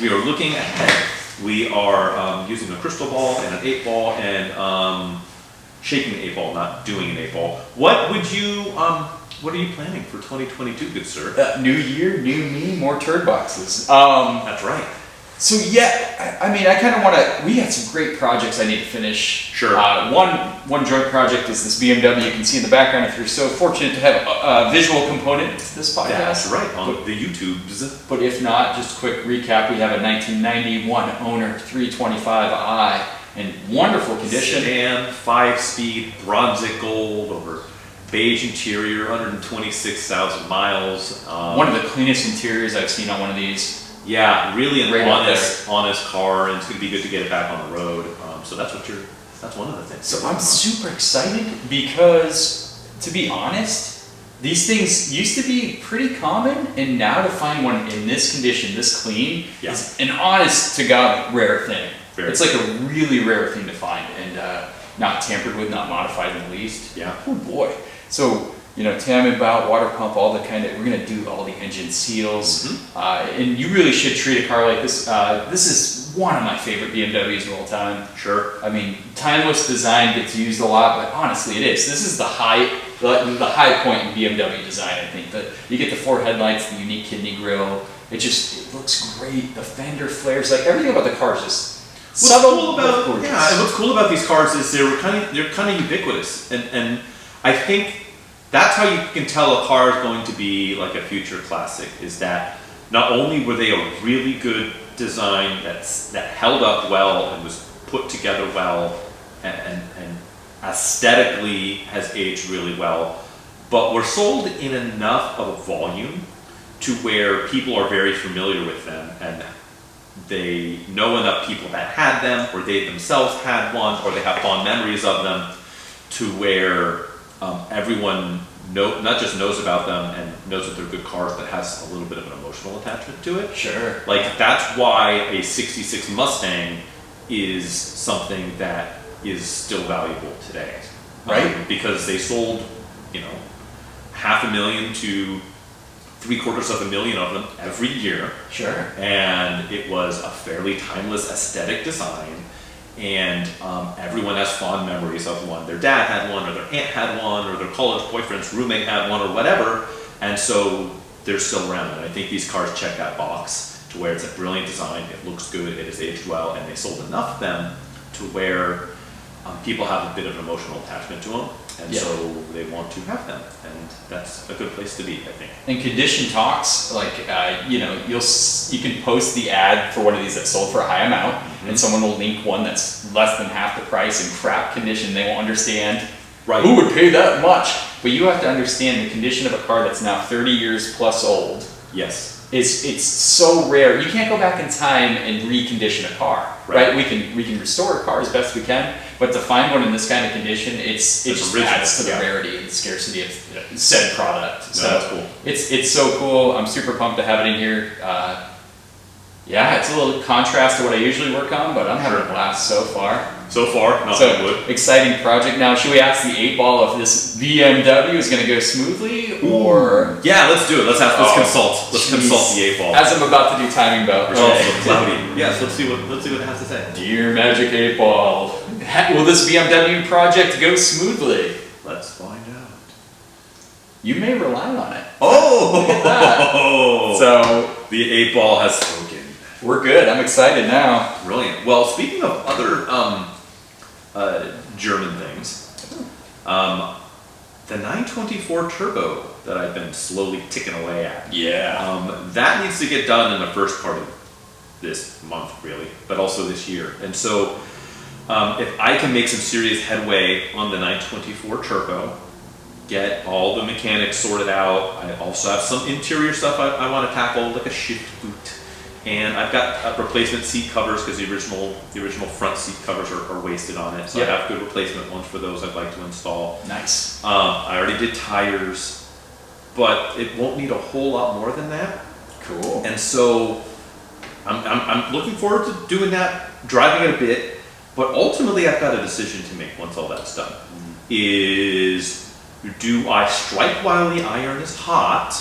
We are looking ahead. We are using a crystal ball and an 8-ball and shaking the 8-ball, not doing an 8-ball. What would you, what are you planning for 2022, good sir? New year, new me, more turd boxes. That's right. So yeah, I mean, I kind of want to. We had some great projects I need to finish. Sure. One joint project is this BMW you can see in the background. If you're so fortunate to have a visual component to this podcast, That's right, on the YouTubes. But if not, just a quick recap: we have a 1991 owner 325i in wonderful condition. Sedan, 5-speed, bronze gold over beige interior, 126,000 miles. One of the cleanest interiors I've seen on one of these. Yeah, really an Right honest car, and it's going to be good to get it back on the road. So that's one of the things. So I'm super excited because, to be honest, these things used to be pretty common, and now to find one in this condition, this clean, is an honest to God rare thing. It's like a really rare thing to find, and not tampered with, not modified in the least. Yeah. Oh boy. So, you know, Tam about water pump, all the kind of, we're going to do all the engine seals. And you really should treat a car like this. This is one of my favorite BMWs of all time. Sure. I mean, timeless design gets used a lot, but honestly it is. This is the high point in BMW design, I think. You get the 4 headlights, the unique kidney grille. It looks great. The fender flares, like everything about the car is just subtle. What's cool about these cars is they're kind of ubiquitous, and I think that's how you can tell a car is going to be like a future classic, is that not only were they a really good design that held up well and was put together well and aesthetically has aged really well, but were sold in enough of a volume to where people are very familiar with them and they know enough people that had them, or they themselves had one, or they have fond memories of them, to where everyone not just knows about them and knows that they're good cars, but has a little bit of an emotional attachment to it. Sure. Like, that's why a 66 Mustang is something that is still valuable today. Right. Because they sold, 500,000 to 750,000 of them every year. Sure. And it was a fairly timeless aesthetic design. And everyone has fond memories of one. Their dad had one, or their aunt had one, or their college boyfriend's roommate had one, or whatever. And so they're still around. And I think these cars check that box to where it's a brilliant design, it looks good, it has aged well, and they sold enough of them to where people have a bit of an emotional attachment to them. And so they want to have them, and that's a good place to be, I think. And condition talks, like you can post the ad for one of these that's sold for a high amount, and someone will link one that's less than half the price in crap condition. They won't understand who would pay that much. But you have to understand the condition of a car that's now 30 years plus old. Yes. It's so rare. You can't go back in time and recondition a car, right? We can restore a car as best we can, but to find one in this kind of condition, it just adds to the rarity and the scarcity of said product. No, so that's cool. It's so cool. I'm super pumped to have it in here. It's a little contrast to what I usually work on, but I'm having a blast so far. So far, knock on wood. Exciting project. Now, should we ask the 8-ball if this BMW is going to go smoothly, or? Yeah, let's do it. Let's consult. Let's consult the 8-ball. As I'm about to do timing belt. Cloudy. Yes, let's see what it has to say. Dear Magic 8-ball, will this BMW project go smoothly? Let's find out. You may rely on it. Oh! Look at that. So the 8-ball has spoken. We're good. I'm excited now. Brilliant. Well, speaking of other German things, the 924 Turbo that I've been slowly ticking away at. That needs to get done in the first part of this month, really, but also this year. And so if I can make some serious headway on the 924 Turbo, get all the mechanics sorted out, I also have some interior stuff I want to tackle, like a shift boot. And I've got replacement seat covers because the original front seat covers are wasted on it. So I have good replacement ones for those I'd like to install. Nice. I already did tires, but it won't need a whole lot more than that. Cool. And so I'm looking forward to doing that, driving it a bit. But ultimately, I've got a decision to make once all that's done. Do I strike while the iron is hot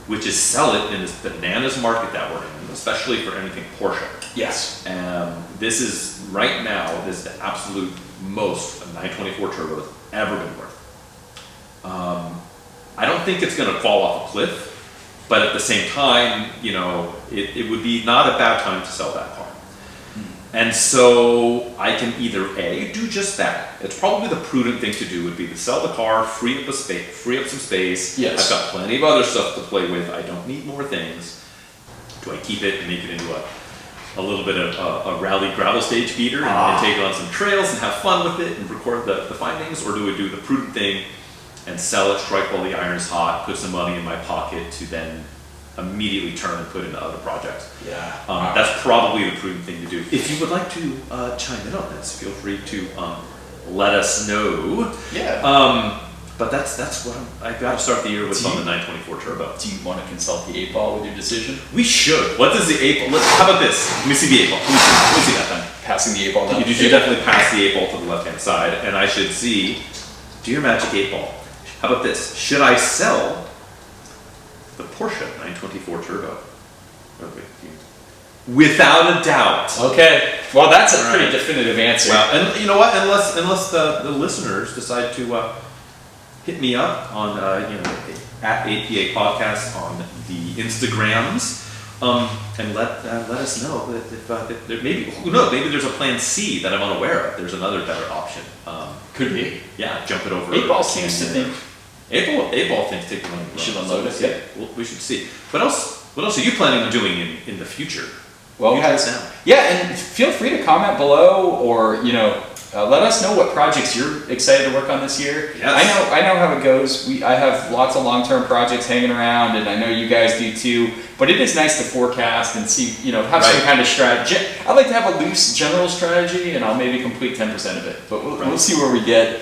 which is sell it in this bananas market that we're in, especially for anything Porsche. Yes. This is, right now, this is the absolute most a 924 turbo has ever been worth. I don't think it's going to fall off a cliff, but at the same time, you know, it would be not a bad time to sell that car. And so I can either A, do just that. It's probably the prudent thing to do would be to sell the car, free up some space. Yes. I've got plenty of other stuff to play with. I don't need more things. Do I keep it and make it into a little bit of a rally gravel stage feeder and take it on some trails and have fun with it and record the findings? Or do I do the prudent thing and sell it, strike while the iron's hot, put some money in my pocket to then immediately turn and put into other projects? Yeah. That's probably the prudent thing to do. If you would like to chime in on this, feel free to let us know. Yeah. But that's what I've got to start the year with on the 924 Turbo. Do you want to consult the 8-ball with your decision? We should. What does the 8-ball? How about this? Let me see the 8-ball. Let me see that then. Passing the 8-ball down. You should definitely pass the 8-ball to the left-hand side, and I should see, do your magic 8-ball. How about this? Should I sell the Porsche 924 Turbo? Okay. Without a doubt. Okay. Well, that's a pretty definitive answer. Well, and you know what? Unless the listeners decide to hit me up on at APA Podcast on the Instagrams, and let us know that if there maybe, who knows, maybe there's a plan C that I'm unaware of. There's another better option. Could be. Yeah, jump it over. 8-ball seems to think. 8-ball thinks take the money. We should unload it. Yeah, we should see. What else are you planning on doing in the future? Well, you guys now. Yeah, and feel free to comment below, or let us know what projects you're excited to work on this year. Yes. I know how it goes. I have lots of long-term projects hanging around, and I know you guys do too. But it is nice to forecast and see, have some kind of strategy. I like to have a loose general strategy, and I'll maybe complete 10% of it. But we'll see where we get.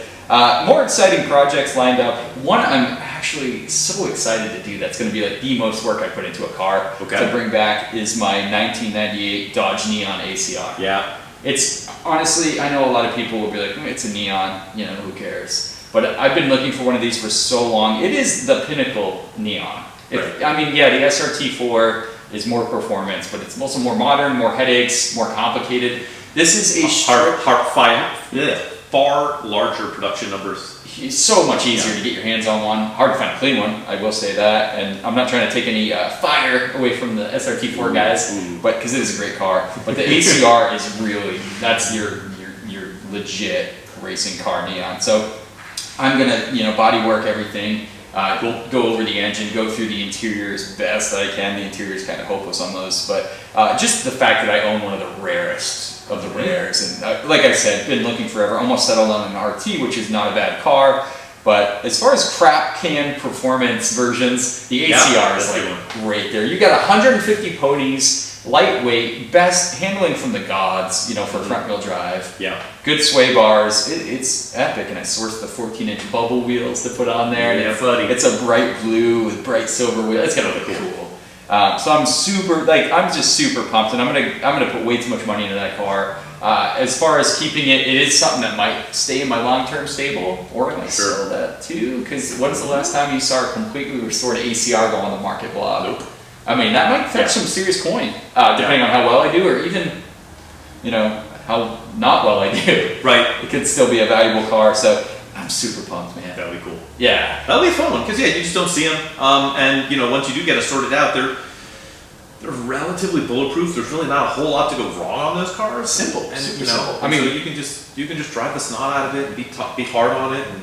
More exciting projects lined up. One I'm actually so excited to do that's going to be like the most work I put into a car to bring back is my 1998 Dodge Neon ACR. Yeah. It's honestly, I know a lot of people will be like, it's a Neon, who cares? But I've been looking for one of these for so long. It is the pinnacle Neon. The SRT4 is more performance, but it's also more modern, more headaches, more complicated. This is a far larger production numbers. It's so much easier to get your hands on one. Hard to find a clean one, I will say that. And I'm not trying to take any fire away from the SRT4 guys, but because it is a great car. But the ACR is really, that's your legit racing car Neon. So I'm gonna body work everything. We'll go over the engine, go through the interior as best I can. The interior is kind of hopeless on those, but just the fact that I own one of the rarest of the rares, and like I said, been looking forever. Almost settled on an RT, which is not a bad car. But as far as crap can performance versions, the ACR is like right there. You got 150 ponies, lightweight, best handling from the gods, for front wheel drive. Yeah. Good sway bars. It's epic, and I sourced the 14-inch bubble wheels to put on there. Yeah, buddy. It's a bright blue with bright silver wheels. It's gonna look cool. So I'm just super pumped, and I'm gonna put way too much money into that car. As far as keeping it is something that might stay in my long-term stable, or I might sell that too. Because when's the last time you saw a completely restored ACR go on the market blog? Nope. I mean, that might fetch some serious coin, depending on how well I do, or even how not well I do. Right. It could still be a valuable car. So I'm super pumped, man. That'll be cool. Yeah. That'll be a fun one, because you just don't see them. And once you do get it sorted out, they're relatively bulletproof. There's really not a whole lot to go wrong on those cars. Simple. And simple. I mean, so you can just drive the snot out of it and be hard on it, and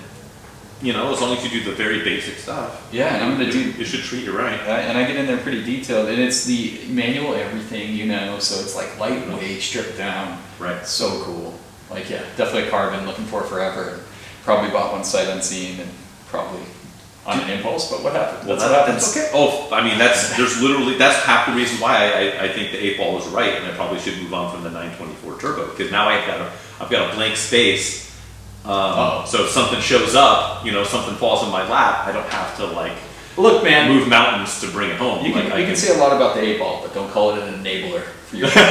as long as you do the very basic stuff. Yeah, and I'm gonna it should treat you right. And I get in there pretty detailed, and it's the manual everything, so it's like lightweight, stripped down. Right. So cool. Like, yeah, definitely a car I've been looking for forever. Probably bought one sight unseen, and probably on an impulse, but what happened? Well, that's okay. Oh, I mean, that's half the reason why I think the 8-ball is right, and I probably should move on from the 924 Turbo, because now I've got a blank space. So if something shows up, something falls in my lap, I don't have to Look, man. move mountains to bring it home. You Like, can say a lot about the 8-ball, but don't call it an enabler for your car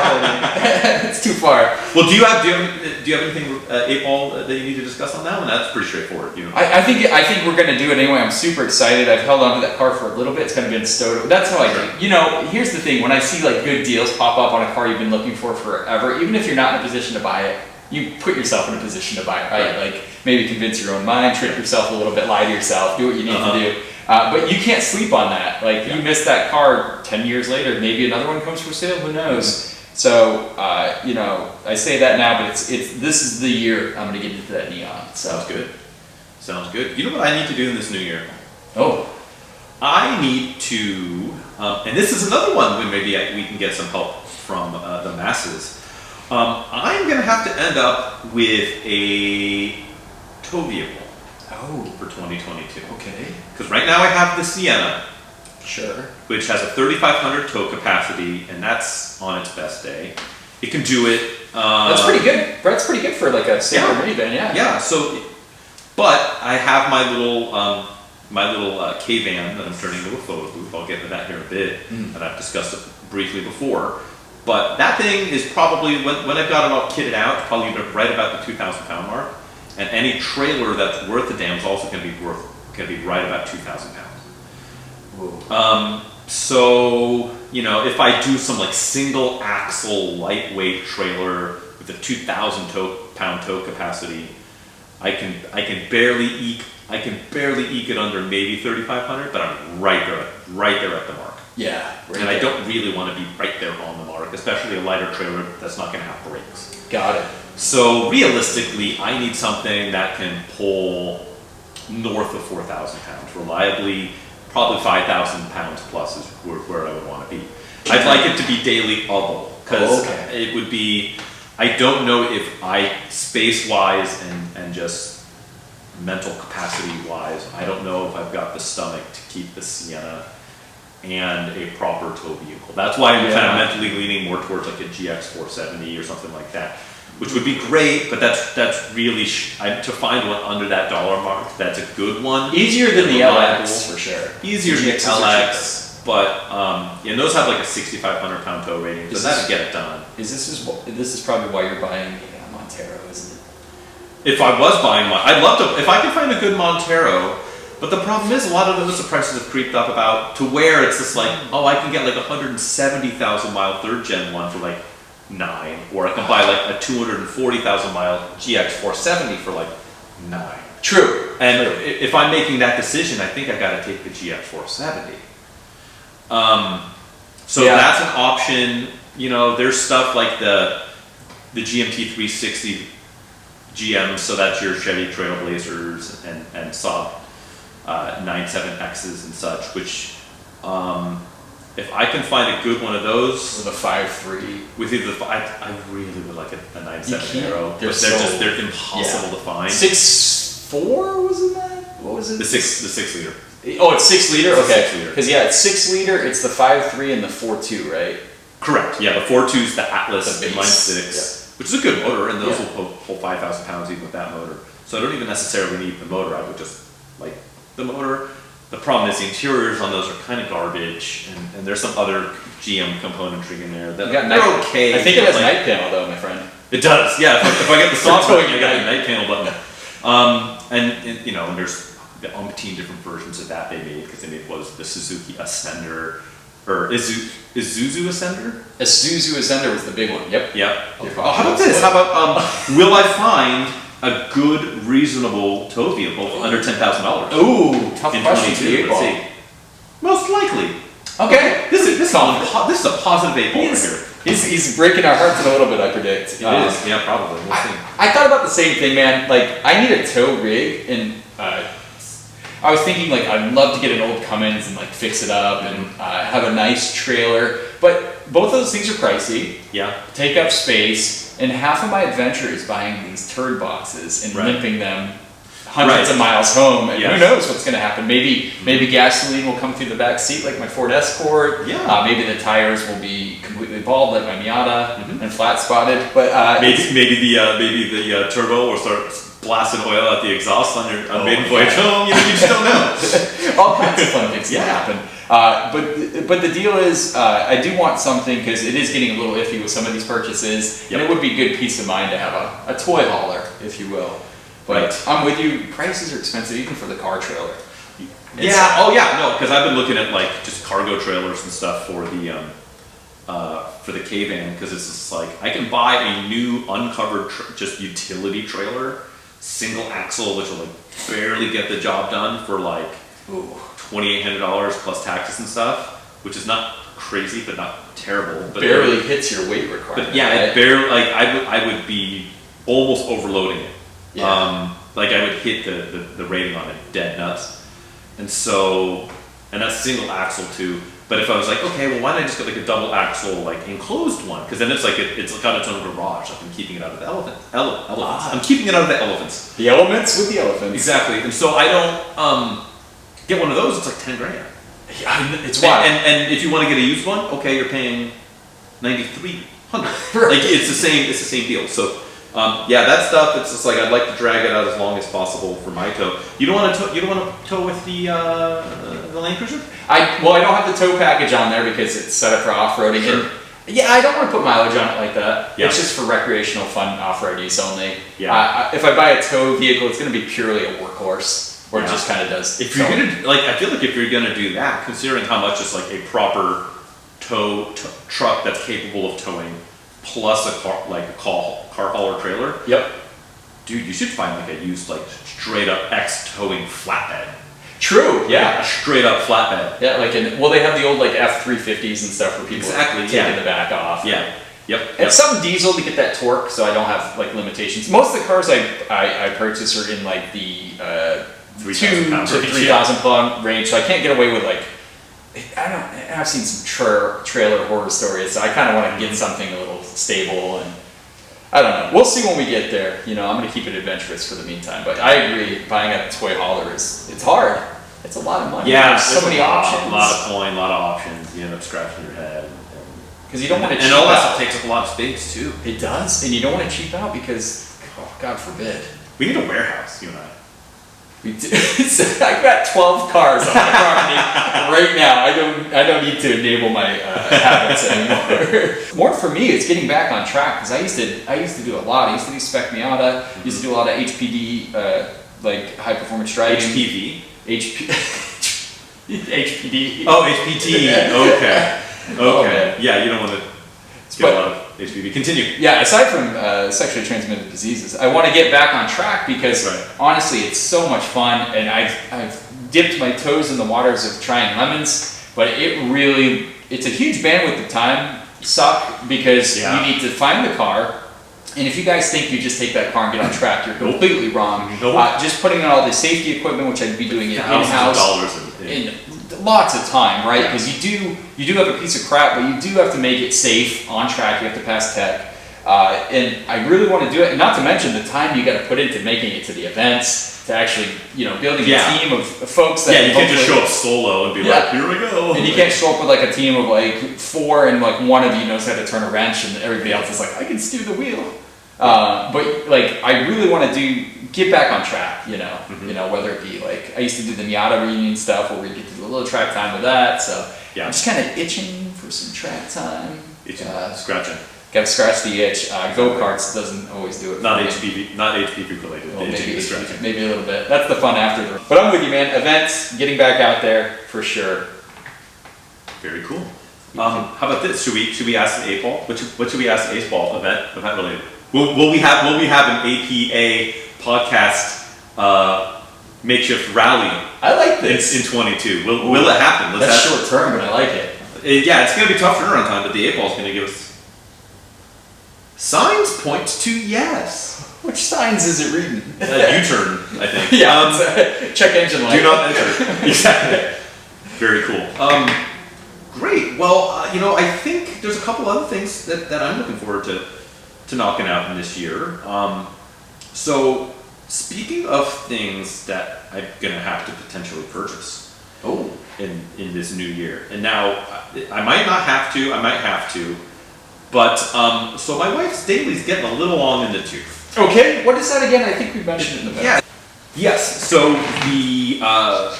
holding. It's too far. Well, do you have anything 8-ball that you need to discuss on that one? That's pretty straightforward. I think we're gonna do it anyway. I'm super excited. I've held on to that car for a little bit. It's kind of been stowed. That's how I do. Here's the thing: when I see like good deals pop up on a car you've been looking for forever, even if you're not in a position to buy it, you put yourself in a position to buy it, right? Like maybe convince your own mind, trick yourself a little bit, lie to yourself, do what you need to do. But you can't sleep on that. Like you missed that car 10 years later, maybe another one comes for sale. Who knows? So I say that now, but it's this is the year I'm gonna get into that neon. So. Sounds good. You know what I need to do in this new year? Oh. I need to, and this is another one when maybe we can get some help from the masses. I'm gonna have to end up with a tow vehicle. Oh. For 2022. Okay. Because right now I have the Sienna. Sure. Which has a 3,500 tow capacity, and that's on its best day. It can do it. That's pretty good. Brett's pretty good for like a standard minivan, yeah. Yeah. So, but I have my little K-van that I'm turning into a photo booth. I'll get into that here in a bit, and I've discussed it briefly before. But that thing is probably when I've got it all kitted out, probably right about the 2,000 pound mark. And any trailer that's worth a damn is also going to be right about 2,000 pounds. So if I do some like single axle lightweight trailer with a 2,000 pound tow capacity, I can barely eke it under maybe 3,500, but I'm right there at the mark. Yeah. And I don't really want to be right there on the mark, especially a lighter trailer that's not going to have brakes. Got it. So realistically, I need something that can pull north of 4,000 pounds reliably. Probably 5,000 pounds plus is where I would want to be. I'd like it to be daily level because it would be. I don't know if space-wise and just mental capacity-wise, I don't know if I've got the stomach to keep the Sienna and a proper tow vehicle. That's why I'm kind of mentally leaning more towards like a GX 470 or something like that. Which would be great, but that's really to find one under that dollar mark. That's a good one. Easier than the LX for sure. Easier than the LX, but those have like a 6,500 pound tow rating, so that'd get it done. This is probably why you're buying a Montero, isn't it? If I was buying one, I'd love to. If I could find a good Montero, but the problem is a lot of those the prices have creeped up about to where it's just like, I can get like 170,000 mile 3rd gen one for like $9, or I can buy like a 240,000 mile GX 470 for like $9. True. And if I'm making that decision, I think I got to take the GX 470. That's an option. There's stuff like the GMT 360 GM, so that's your Chevy Trailblazers and Saab 97Xs and such, which. If I can find a good one of those with a 5.3, with either I really would like a 9.7 Aero, but they're impossible to find. 6.4 wasn't that? What was it? The 6 liter. Oh, it's 6 liter. Okay, 6 liter. Because it's 6 liter. It's the 5.3 and the 4.2, right? Correct. Yeah, the 4.2 is the Atlas inline 6, yeah. which is a good motor, and those will pull 5,000 pounds even with that motor. So I don't even necessarily need the motor. I would just like the motor. The problem is the interiors on those are kind of garbage, and there's some other GM componentry in there that they're okay. I think it has a night panel though, my friend. It does, yeah. If I get the software, I got a night panel button. And there's the umpteen different versions of that they made because they made the Suzuki Ascender or Isuzu Ascender. Isuzu Ascender was the big one. Yep. Oh, how about this? How about will I find a good, reasonable tow vehicle for under $10,000? Ooh, tough question. 22, let's see. Most likely. Okay. This is a positive 8-ball right here. He's breaking our hearts a little bit, I predict. It is. Yeah, probably. We'll see. I thought about the same thing, man. Like, I need a tow rig, and I was thinking, like, I'd love to get an old Cummins and, like, fix it up and have a nice trailer. But both of those things are pricey. Yeah. Take up space. And half of my adventure is buying these turd boxes and limping them hundreds of miles home. And who knows what's going to happen. Maybe gasoline will come through the back seat like my Ford Escort. Yeah. Maybe the tires will be completely bald like my Miata and flat spotted. But maybe the turbo will start blasting oil at the exhaust on your maiden voyage home. You just don't know. All kinds of fun things can happen. But the deal is, I do want something, because it is getting a little iffy with some of these purchases, and it would be good peace of mind to have a toy hauler, if you will. But I'm with you. Prices are expensive, even for the car trailer. Yeah. Oh yeah. No, because I've been looking at like just cargo trailers and stuff for the K-van, because it's just like I can buy a new uncovered just utility trailer, single axle, which will like barely get the job done for like $2,800 plus taxes and stuff, which is not crazy but not terrible. But barely hits your weight requirement. But yeah, it barely, like I would be almost overloading it. Yeah. Like I would hit the rating on it dead nuts. And so, and that's single axle too. But if I was like, okay, well, why don't I just get like a double axle, like enclosed one? Because then it's like it's got its own garage. Like I'm keeping it out of the elephants. I'm keeping it out of the elephants. The elements with the elephants. Exactly. And so I don't get one of those. It's like $10,000. Yeah, it's wild. And if you want to get a used one, okay, you're paying $9,300. Like it's the same deal. So. Yeah, that stuff. It's just like I'd like to drag it out as long as possible for my tow. You don't want to tow with the Land Cruiser? I don't have the tow package on there because it's set up for off-roading. Sure. And yeah, I don't want to put mileage on it like that. Yeah. It's just for recreational fun off-road use only. Yeah. If I buy a tow vehicle, it's going to be purely a workhorse, where it just kind of does. If you're gonna I feel like if you're gonna do that, considering how much is like a proper tow truck that's capable of towing. Plus a car, like a car hauler trailer. Yep. Dude, you should find like a used like straight up towing flatbed. True. Yeah. Like a straight up flatbed. Yeah, they have the old like F350s and stuff for people taking the back off. Yeah. Yep. And some diesel to get that torque, so I don't have like limitations. Most of the cars I purchase are in like the 2,000 to 3,000 pound range, so I can't get away with like. I've seen some trailer horror stories, so I kind of want to get something a little stable, and I don't know. We'll see when we get there. I'm going to keep it adventurous for the meantime. But I agree, buying a toy hauler it's hard. It's a lot of money. Yeah, there's so many options. A lot of coin, a lot of options. You end up scratching your head. Because you don't want to cheap out. And all that out. stuff takes up a lot of space too. It does, and you don't want to cheap out because, God forbid. We need a warehouse, you and I. We do. I've got 12 cars on my property right now. I don't need to enable my habits anymore. More for me, it's getting back on track, because I used to do a lot. I used to do spec Miata. Used to do a lot of HPD, like high performance driving. HPV. HPD. Oh, HPT. Okay. Oh, man. Yeah, you don't want to get a lot of HPV. Continue. Yeah, aside from sexually transmitted diseases, I want to get back on track because honestly, it's so much fun, and I've dipped my toes in the waters of trying lemons, but it's a huge bandwidth of time suck, because you need to find the car. And if you guys think you just take that car and get on track, you're completely wrong. Just putting in all the safety equipment, which I'd be doing it in-house, in lots of time, right? Because you do have a piece of crap, but you do have to make it safe, on track. You have to pass tech, and I really want to do it. And not to mention the time you got to put into making it to the events, to actually building a team of folks that you can't just show up solo and be like, here we go. And you can't show up with like a team of like 4, and like one of you knows how to turn a wrench, and everybody else is like, I can steer the wheel. But like, I really want to get back on track, whether it be like, I used to do the Miata reunion stuff where we get to do a little track time with that, so I'm just kind of itching for some track time. Scratching. Got to scratch the itch. Go-karts doesn't always do it. Not HPV related. Well, maybe a little bit. That's the fun after. But I'm with you, man. Events, getting back out there for sure. Very cool. How about this? Should we ask the 8-ball? What should we ask the 8-ball event related? Will we have an APA podcast makeshift rally? I like this in 22. Will it happen? That's short term, but I like it. Yeah, it's going to be tough turnaround time, but the 8-ball is going to give us. Signs point to yes. Which signs is it reading? U-turn, I think. Yeah. Check engine light. Do not enter. Exactly. Very cool. Great. Well, I think there's a couple other things that I'm looking forward to knocking out in this year. So, speaking of things that I'm gonna have to potentially purchase in this new year, and now I might not have to, I might have to, but so my wife's Daly's getting a little long in the tooth. Okay, what is that again? I think we mentioned it in the past. Yeah. Yes. So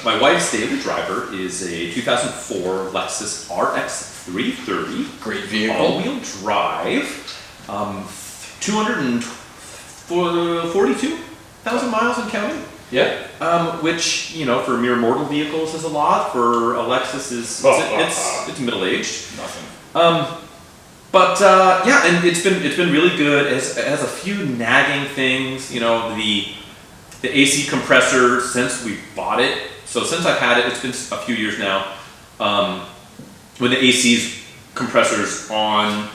my wife's daily driver is a 2004 Lexus RX 330. Great vehicle. All-wheel drive. 242,000 miles and counting. Yeah. Which, you know, for mere mortal vehicles is a lot. For a Lexus is it's middle aged. Nothing. Yeah, and it's been really good. It has a few nagging things. You know, the AC compressor since we bought it. So since I've had it, it's been a few years now. When the AC's compressor's on,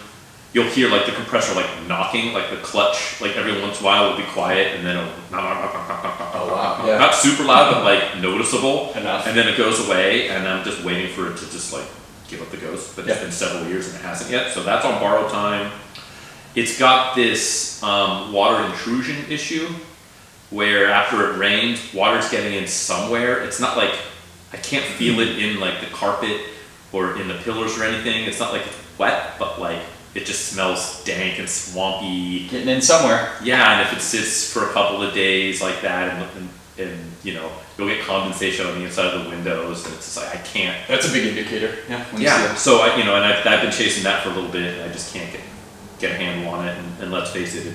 you'll hear like the compressor like knocking, like the clutch, like every once in a while will be quiet and then it'll not super loud, but like noticeable enough. And then it goes away, and I'm just waiting for it to just like give up the ghost. But it's been several years and it hasn't yet, so that's on borrowed time. It's got this water intrusion issue where after it rains, water's getting in somewhere. It's not like I can't feel it in like the carpet or in the pillars or anything. It's not like it's wet, but like it just smells dank and swampy. Getting in somewhere. Yeah, and if it sits for a couple of days like that, and you know, you'll get condensation on the inside of the windows, and it's just like I can't. That's a big indicator. Yeah. When you Yeah. see that. So I've been chasing that for a little bit, and I just can't get a handle on it. And let's face it, the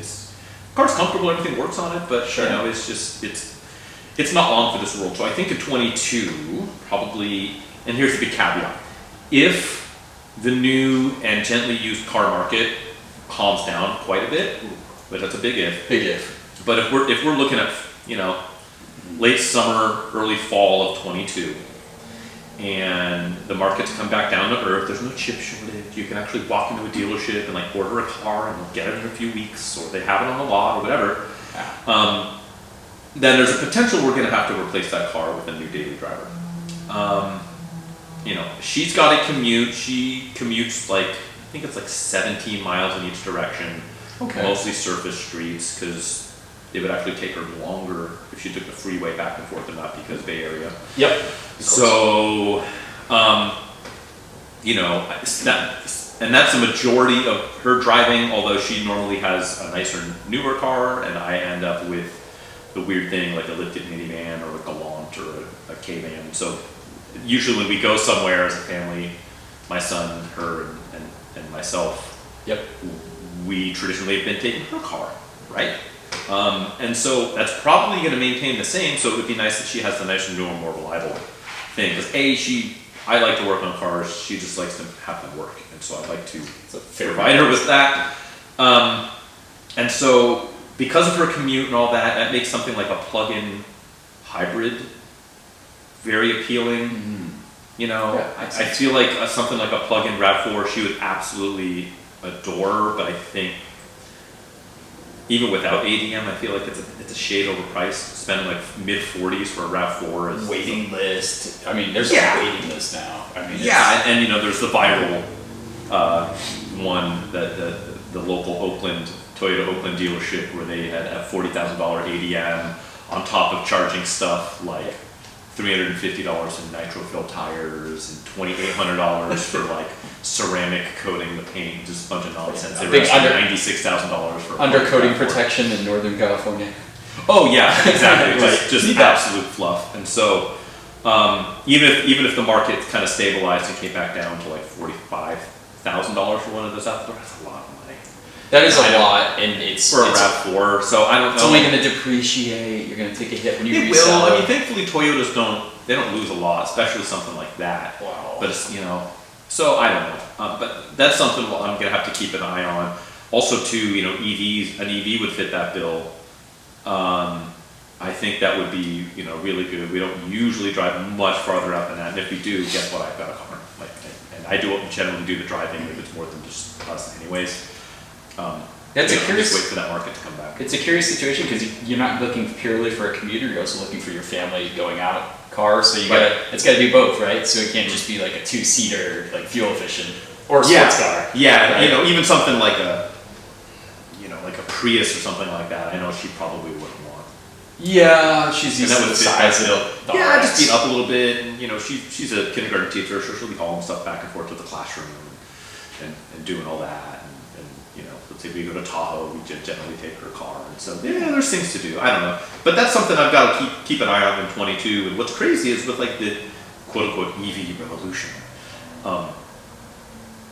car's comfortable, everything works on it, but Sure. you know, it's not long for this world. So I think in 22 probably, and here's the big caveat: if the new and gently used car market calms down quite a bit, but that's a big if. Big if. But if we're looking at, you know, late summer, early fall of 22, and the market's come back down to earth, there's no chip shortage, you can actually walk into a dealership and like order a car and they'll get it in a few weeks, or they have it on the lot or whatever, then there's a potential we're going to have to replace that car with a new daily driver. You know, she's got a commute. She commutes like, I think it's like 17 miles in each direction. Okay. Mostly surface streets, because it would actually take her longer if she took the freeway back and forth and not because Bay Area. Yep. So, you know, that's the majority of her driving, although she normally has a nicer, newer car, and I end up with the weird thing like a lifted minivan or a Galant or a K-van. So usually when we go somewhere as a family, my son, her, and myself, we traditionally have been taking her car, right? And so that's probably going to maintain the same, so it would be nice if she has the nicer, newer, more reliable thing. Because I like to work on cars, she just likes to have them work, and so I'd like to provide her with that. And so because of her commute and all that, that makes something like a plug-in hybrid very appealing. You know, I feel like something like a plug-in RAV4 she would absolutely adore, but I think even without ADM, I feel like it's a shade overpriced. Spending like mid-40s for a RAV4 is waiting list. I mean, there's a waiting list now. I mean, and you know, there's the viral one that the local Toyota Oakland dealership where they had a $40,000 ADM on top of charging stuff like $350 in nitro-filled tires and $2,800 for like ceramic coating the paint, just a bunch of nonsense. They were $96,000 for undercoating protection in Northern California. Oh yeah, exactly. just absolute fluff. And so even if the market kind of stabilized and came back down to like $45,000 for one of those out the door, that's a lot of money. That is a lot, and it's for a RAV4. So I don't know. It's only going to depreciate. You're going to take a hit when you resell. It will. I mean, thankfully Toyotas don't lose a lot, especially something like that. Wow. But it's, you know, so I don't know. But that's something I'm going to have to keep an eye on. Also, too, you know, an EV would fit that bill. I think that would be, you know, really good. We don't usually drive much farther out than that, and if we do, guess what? I've got a car. And I generally do the driving if it's more than just us, anyways. That's just wait for that market to come back. It's a curious situation because you're not looking purely for a commuter. You're also looking for your family going out car. So it's got to be both, right? So it can't just be like a 2-seater, like fuel efficient or a sports car. Yeah, right? You know, even something like a Prius or something like that. I know she probably wouldn't want. Yeah, she's used to the size of the yeah, just beat up a little bit, and you know, she's a kindergarten teacher, so she'll be hauling stuff back and forth to the classroom and doing all that. And you know, let's say we go to Tahoe, we generally take her car, and so yeah, there's things to do. I don't know, but that's something I've got to keep an eye on in 22. And what's crazy is with like the quote unquote EV revolution,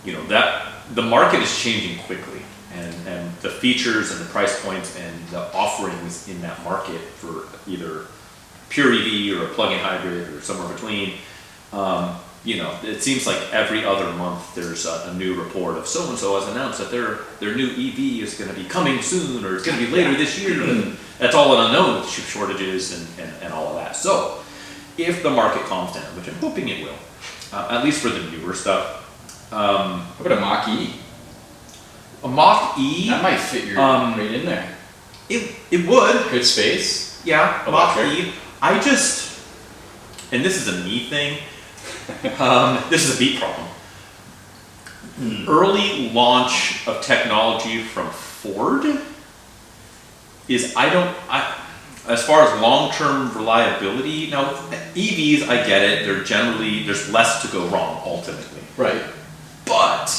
you know, that the market is changing quickly, and the features and the price points and the offerings in that market for either pure EV or a plug-in hybrid or somewhere between. You know, it seems like every other month there's a new report of so-and-so has announced that their new EV is going to be coming soon, or it's going to be later this year. And that's all an unknown with chip shortages and all of that. So if the market calms down, which I'm hoping it will, at least for the newer stuff. How about a Mach-E? A Mach-E? That might fit your right in there. It would. Good space. Yeah, Mach-E. I just, and this is a me thing, this is a beat problem. Early launch of technology from Ford is, as far as long-term reliability, now EVs, I get it, they're generally, there's less to go wrong ultimately. Right. But,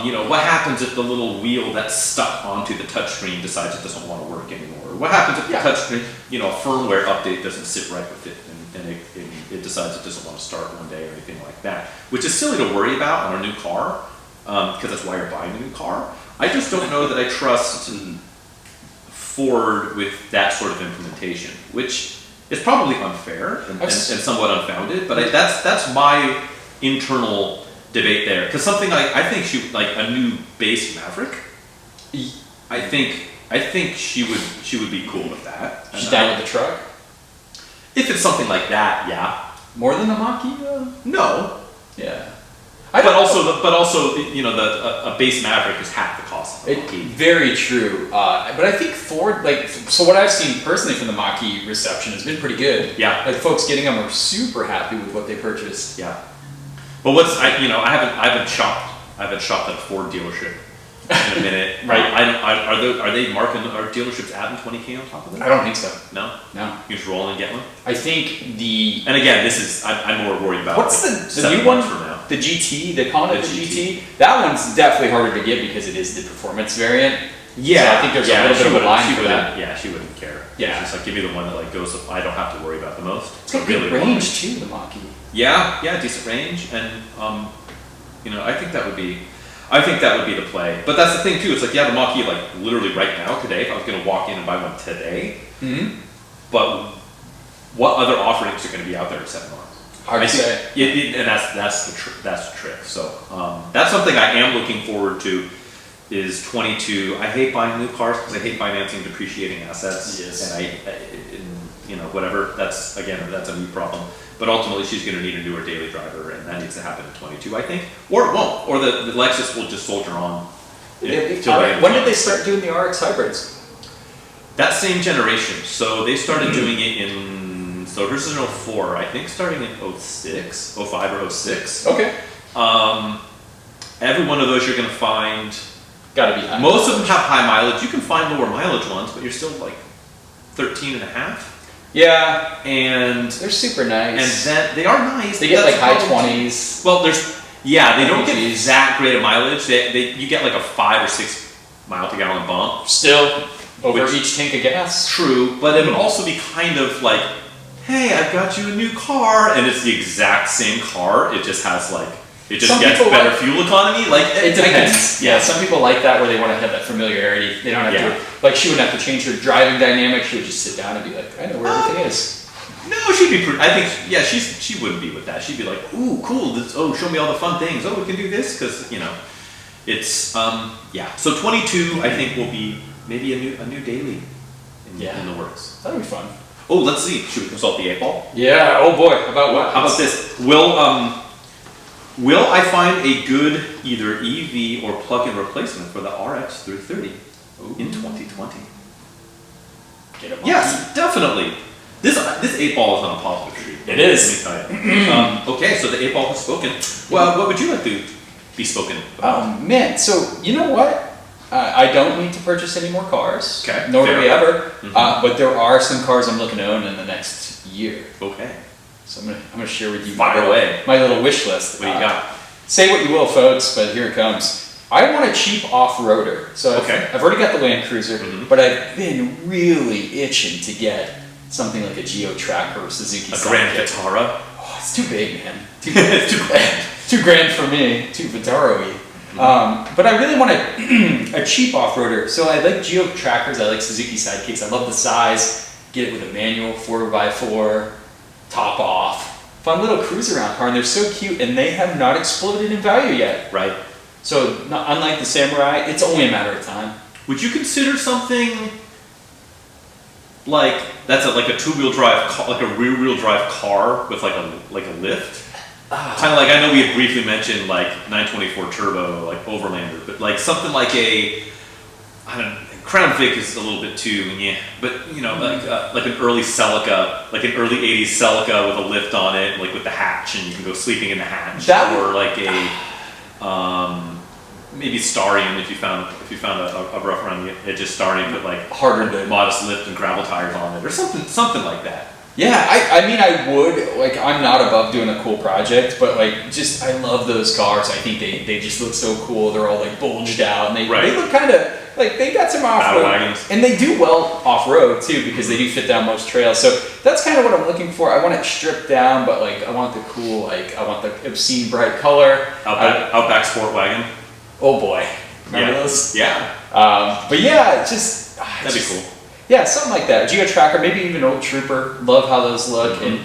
you know, what happens if the little wheel that's stuck onto the touchscreen decides it doesn't want to work anymore? What happens if the touchscreen, you know, a firmware update doesn't sit right with it, and it decides it doesn't want to start one day or anything like that? Which is silly to worry about on a new car, because that's why you're buying a new car. I just don't know that I trust Ford with that sort of implementation, which is probably unfair and somewhat unfounded, but that's my internal debate there. Because something I think like a new base Maverick, I think she would be cool with that. She's down with the truck? If it's something like that, yeah. More than the Mach-E though? No. Yeah. But also, you know, a base Maverick is half the cost of the Mach-E. Very true. But I think Ford, like, so what I've seen personally from the Mach-E reception has been pretty good. Yeah. Like, folks getting them are super happy with what they purchased. Yeah. But I haven't shopped at a Ford dealership in a minute. Right. Are they marking our dealerships adding 20K on top of that? I don't think so. No? No. You just roll and get one? I think the... And again, I'm more worried about what's like the new one? from now. The GT, they call it the GT. That one's definitely harder to get because it is the performance variant. Yeah. So I think there's a little bit of a line for that. Yeah, she wouldn't care. Yeah. It's just like, give me the one that like goes, I don't have to worry about the most. It's got good range too, the Mach-E. Yeah, decent range, and you know, I think that would be the play. But that's the thing too. It's like, yeah, the Mach-E, like literally right now, today, if I was going to walk in and buy one today, but what other offerings are going to be out there at 7 months? Hard to say. And that's the trick. So that's something I am looking forward to. Is 22. I hate buying new cars because I hate financing depreciating assets. Yes. And you know, whatever. That's a new problem. But ultimately, she's going to need a newer daily driver, and that needs to happen in 22, I think. Or it won't. Or the Lexus will just soldier on. When did they start doing the RX hybrids? That same generation. So they started doing it in. So hers is in 04. I think starting in 06, 05 or 06. Okay. Every one of those you're going to find. Gotta be high. Most of them have high mileage. You can find lower mileage ones, but you're still like 13 and a half. Yeah. And they're super nice. And then they are nice. They get like high 20s. Well, they don't get that great of mileage. You get like a 5 or 6 mile per gallon bump. Still over each tank of gas. True, but it would also be kind of like, hey, I've got you a new car, and it's the exact same car. It just has like. It just gets better fuel economy. Like it depends. Yeah, some people like that where they want to have that familiarity. They don't have to. Like she wouldn't have to change her driving dynamic. She would just sit down and be like, I know where everything is. No, she'd be. I think. Yeah, she wouldn't be with that. She'd be like, ooh, cool. Show me all the fun things. Oh, we can do this because you know, it's yeah. So 22, I think will be maybe a new daily in the works. That'll be fun. Oh, let's see. Should we consult the 8-ball? Yeah. Oh boy. About what? How about this? Will I find a good either EV or plug-in replacement for the RX 330 in 2020? Yes, definitely. This 8-ball is on a positive streak. It is. Let me tell you. Okay, so the 8-ball has spoken. Well, what would you like to be spoken about? Oh man, so you know what? I don't need to purchase any more cars. Okay. Nor do we ever. But there are some cars I'm looking to own in the next year. Okay. So I'm gonna share with you my little wish list. What do you got? Say what you will, folks, but here it comes. I want a cheap off-roader. So Okay. I've already got the Land Cruiser, Mhm. but I've been really itching to get something like a Geo Tracker or Suzuki A Grand Sidekick. Vitara. Oh, it's too big, man. It's too grand. $2,000 for me. Too Vitaro-y. But I really want a cheap off-roader. So I like Geo Trackers. I like Suzuki Sidekicks. I love the size. Get it with a manual 4x4, top off. Fun little cruise around car, and they're so cute, and they have not exploded in value yet. Right. So unlike the Samurai, it's only a matter of time. Would you consider something like that's like a two-wheel drive, like a rear-wheel drive car with like a lift? Kind of like, I know we had briefly mentioned like 924 Turbo, like Overlander, but like something like I don't know, Crown Vic is a little bit too, yeah, but you know, like an early Celica, like an early 80s Celica with a lift on it, like with the hatch, and you can go sleeping in the hatch. Or like maybe Starion if you found a rough around the edges Starion, but like Harder to modest lift and gravel tires on it, or something like that. Yeah, I mean, I would, like, I'm not above doing a cool project, but, like, just, I love those cars. I think they just look so cool. They're all, like, bulged out, and they look kind of, like, they got some off-road. And they do well off-road, too, because they do fit down most trails. So that's kind of what I'm looking for. I want it stripped down, but, like, I want the cool, like, I want the obscene bright color. Outback Sport Wagon. Oh, boy. Remember those? Yeah. But, yeah, just... That'd be cool. Yeah, something like that. Geo Tracker, maybe even Old Trooper. Love how those look, and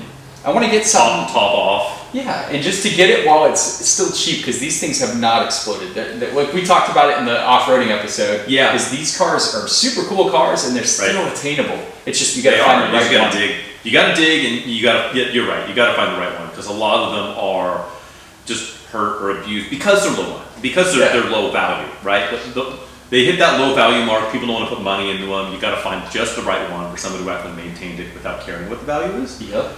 I want to get something top off. Yeah, and just to get it while it's still cheap, because these things have not exploded. Like we talked about it in the off-roading episode. Yeah, because these cars are super cool cars, and they're still attainable. It's just you got to find the right one. You got to dig. You got to dig, and you got to. Yeah, you're right. You got to find the right one, because a lot of them are just hurt or abused because they're low, they're low value, right? They hit that low value mark. People don't want to put money into them. You got to find just the right one for somebody who actually maintained it without caring what the value is. Yep.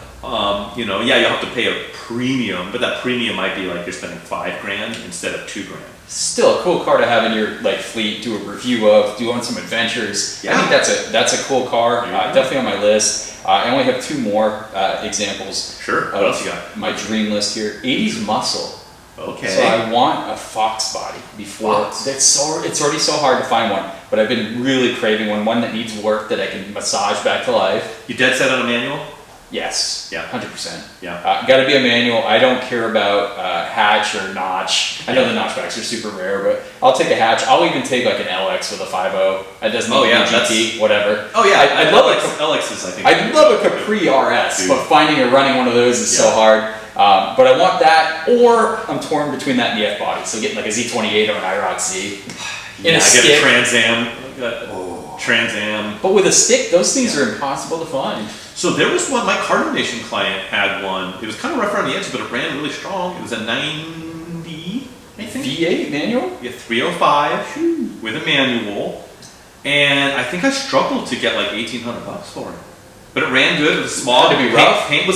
You know, yeah, you'll have to pay a premium, but that premium might be like you're spending $5,000 instead of $2,000. Still a cool car to have in your like fleet. Do a review of. Do on some adventures. Yeah. I think that's a cool car. Definitely on my list. I only have 2 more examples. Sure. What else you got? My dream list here. 80s muscle. Okay. So I want a Fox body before. It's already so hard to find one, but I've been really craving one that needs work that I can massage back to life. You dead set on a manual? Yes. Yeah. 100%. Yeah. Got to be a manual. I don't care about hatch or notch. I know the notchbacks are super rare, but I'll take a hatch. I'll even take like an LX with a 5.0. It doesn't need to be GT, whatever. Oh yeah, I love LX is I think. I love a Capri RS, but finding or running one of those is so hard. But I want that, or I'm torn between that and the F body. So getting like a Z28 or an IROC Z. I get a Trans Am. Trans Am. But with a stick, those things are impossible to find. So there was one, my Car Donation client had one. It was kind of rough around the edges, but it ran really strong. It was a 90, I think. V8 manual? Yeah, 305 with a manual. And I think I struggled to get like $1,800 for it. But it ran good. It was small. Had to be rough. Paint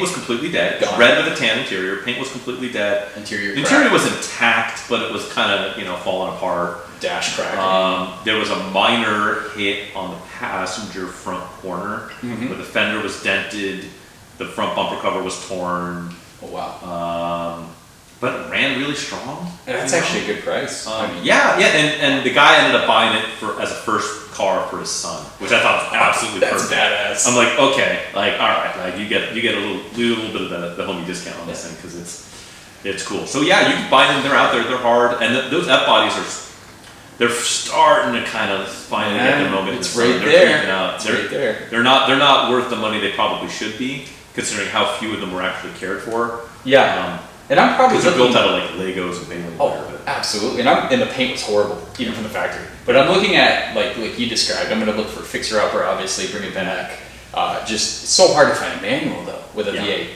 was completely dead. Gone. Red with a tan interior. Paint was completely dead. Interior was intact, but it was kind of falling apart. Dash crack. There was a minor hit on the passenger front corner, where the fender was dented, the front bumper cover was torn. Oh wow. But it ran really strong. And that's actually a good price. And the guy ended up buying it as a first car for his son, which I thought was absolutely perfect. That's badass. I'm like, okay, like all right, like you get a little bit of the homie discount on this thing because it's cool. So yeah, you can buy them. They're out there. They're hard, and those F bodies they're starting to kind of finally get their moment. It's right there. They're not worth the money they probably should be, considering how few of them were actually cared for. Yeah. And I'm probably they're built out of like Legos and Bailey. Absolutely. And the paint was horrible, even from the factory. But I'm looking at like you described. I'm going to look for fixer upper, obviously, bring it back. Just so hard to find a manual though with a V8.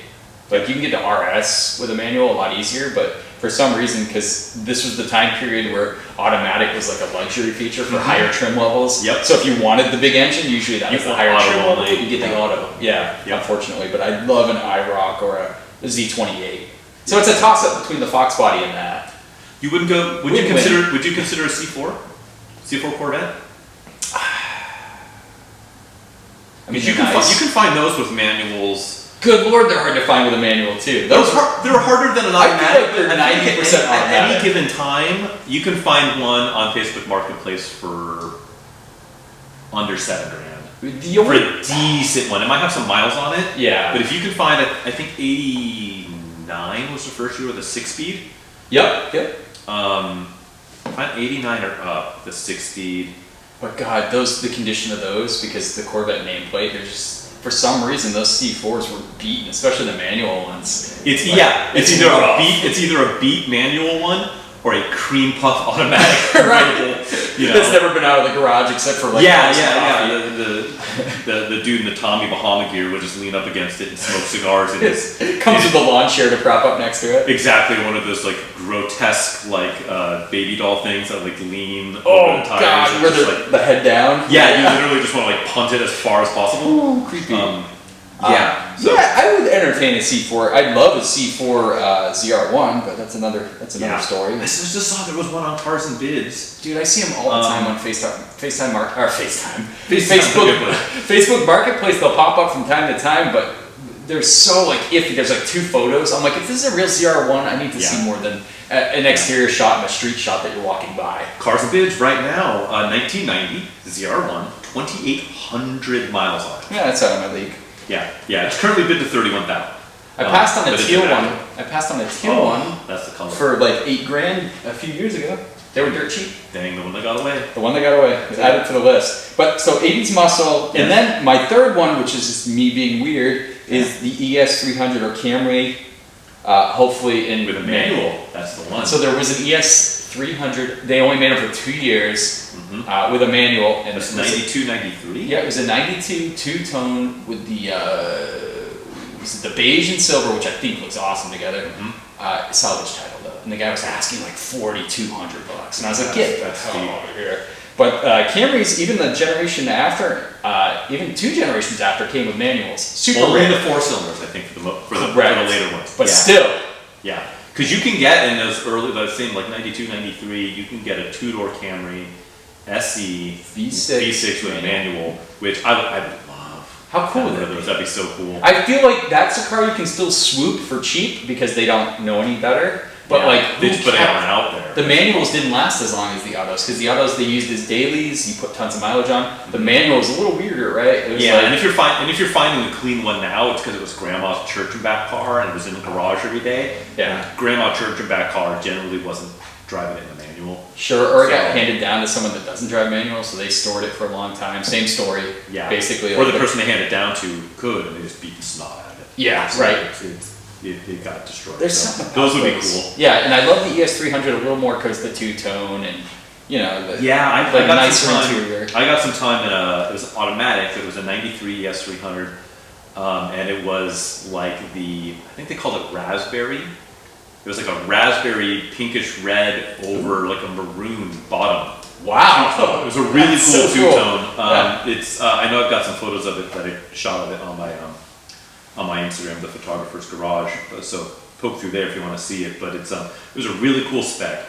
Like you can get to RS with a manual a lot easier, but for some reason, because this was the time period where automatic was like a luxury feature for higher trim levels. Yep. So if you wanted the big engine, usually that was the higher trim level. You get the auto. Yeah. Unfortunately, but I'd love an IROC or a Z28. So it's a toss-up between the Fox body and that. You wouldn't go. Would you consider a C4? C4 Corvette? I mean, you can find those with manuals. good lord, they're hard to find with a manual too. They're harder than an I automatic. feel like they're 90% At automatic. any given time, you can find one on Facebook Marketplace for under $7,000. The For only, a decent one, it might have some miles on it. yeah. But if you can find it, I think 89 was the first year with a 6-speed. Yep. Find 89 or up, the 6-speed. But God, the condition of those, because the Corvette nameplate, there's just, for some reason, those C4s were beaten, especially the manual ones. It's it's either a beat manual one or a cream puff automatic. Right. You know. That's never been out of the garage except for like Yeah. coffee. The dude in the Tommy Bahama gear would just lean up against it and smoke cigars. And It comes with a lawn chair to prop up next to it. exactly one of those like grotesque like baby doll things that like lean Oh over the tires. God, and where just, like, the head down. yeah, you literally just want to like punt it as far as possible. Ooh, creepy. So Yeah, I would entertain a C4. I'd love a C4 ZR1, but that's another story. I just saw there was one on Cars and Bids. Dude, I see them all the time on Facebook Marketplace. Facebook Marketplace. They'll pop up from time to time, but they're so like iffy. There's like 2 photos. I'm like, if this is a real ZR1, I need to see more than an exterior shot and a street shot that you're walking by. Cars and Bids right now, 1990 ZR1, 2,800 miles on it. Yeah, that's out of my league. Yeah, it's currently bid to 31,000. I passed on a but it's teal an one. active. I passed on a teal one That's the color. for like $8,000 a few years ago. They were dirt cheap. Dang, the one that got away. The one that got away was added to the list. But so 80s muscle, and then my third one, which is just me being weird, is the ES300 or Camry. Hopefully in With a manual, that's the one. So there was an ES300. They only made it for 2 years with a manual, and That's it was 92, 93? yeah, it was a 92 two-tone with the was it the beige and silver, which I think looks awesome together. Salvage title though, and the guy was asking like $4,200, and I was like, get the hell out of here. But Camrys, even the generation after, even 2 generations after, came with manuals. Super Only rare. the 4 cylinders, I think, for the Correct. later ones. But still, Yeah, because you can get in those early, those same like 92, 93, you can get a 2-door Camry SE V6 with a manual, which I would love. How cool to would have that those. be? That'd be so cool. I feel like that's a car you can still swoop for cheap because they don't know any better. But Yeah, like, they who just put it kept- out there. The manuals didn't last as long as the autos because the autos they used as dailies. You put tons of mileage on. The manual was a little weirder, right? It was Yeah, like, and if you're finding a clean one now, it's because it was grandma's church and back car and it was in the garage every day. Yeah. And grandma church and back car generally wasn't driving it in the manual. sure, or it got So- handed down to someone that doesn't drive manual, so they stored it for a long time. Same story. Yeah. Basically. Or like the person they hand it down to could, and they just beat the snot out of it. Yeah, So right. It got destroyed. There's So something about those would be those. cool. Yeah, and I love the ES300 a little more because the two-tone and you know. Yeah, I the got nicer some time. interior. I got some time in it was automatic. It was a '93 ES300, and it was like I think they called it raspberry. It was like a raspberry pinkish red over like a maroon bottom. Wow. It was a really That's cool so two-tone. Yeah. It's I know I've got some photos of it that I shot of it on my Instagram, the photographer's garage. So poke through there if you want to see it. But it was a really cool spec.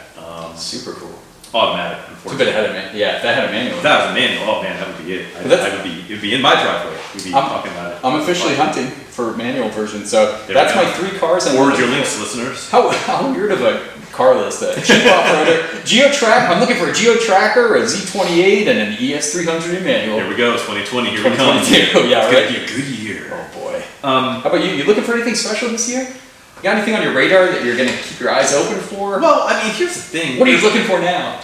Super cool. Automatic, Too unfortunately. bad it had a manual. Yeah, if that had a manual. If that was a manual, oh man, that would be it. But that's- It'd be in my driveway. We'd be talking about it. I'm officially hunting for manual version, so There that's we go. my 3 cars. I'm Forward looking your for. links, listeners. How weird of a car list. A cheap off-roader, Geo-Track. I'm looking for a Geo-Tracker, a Z28, and an ES300 in manual. Here we go, 2020, here we come. 2022, yeah, It's right. gonna be a good year. Oh boy. Um, How about you? You looking for anything special this year? You got anything on your radar that you're gonna keep your eyes open for? well, I mean, here's the thing. What are you looking for now?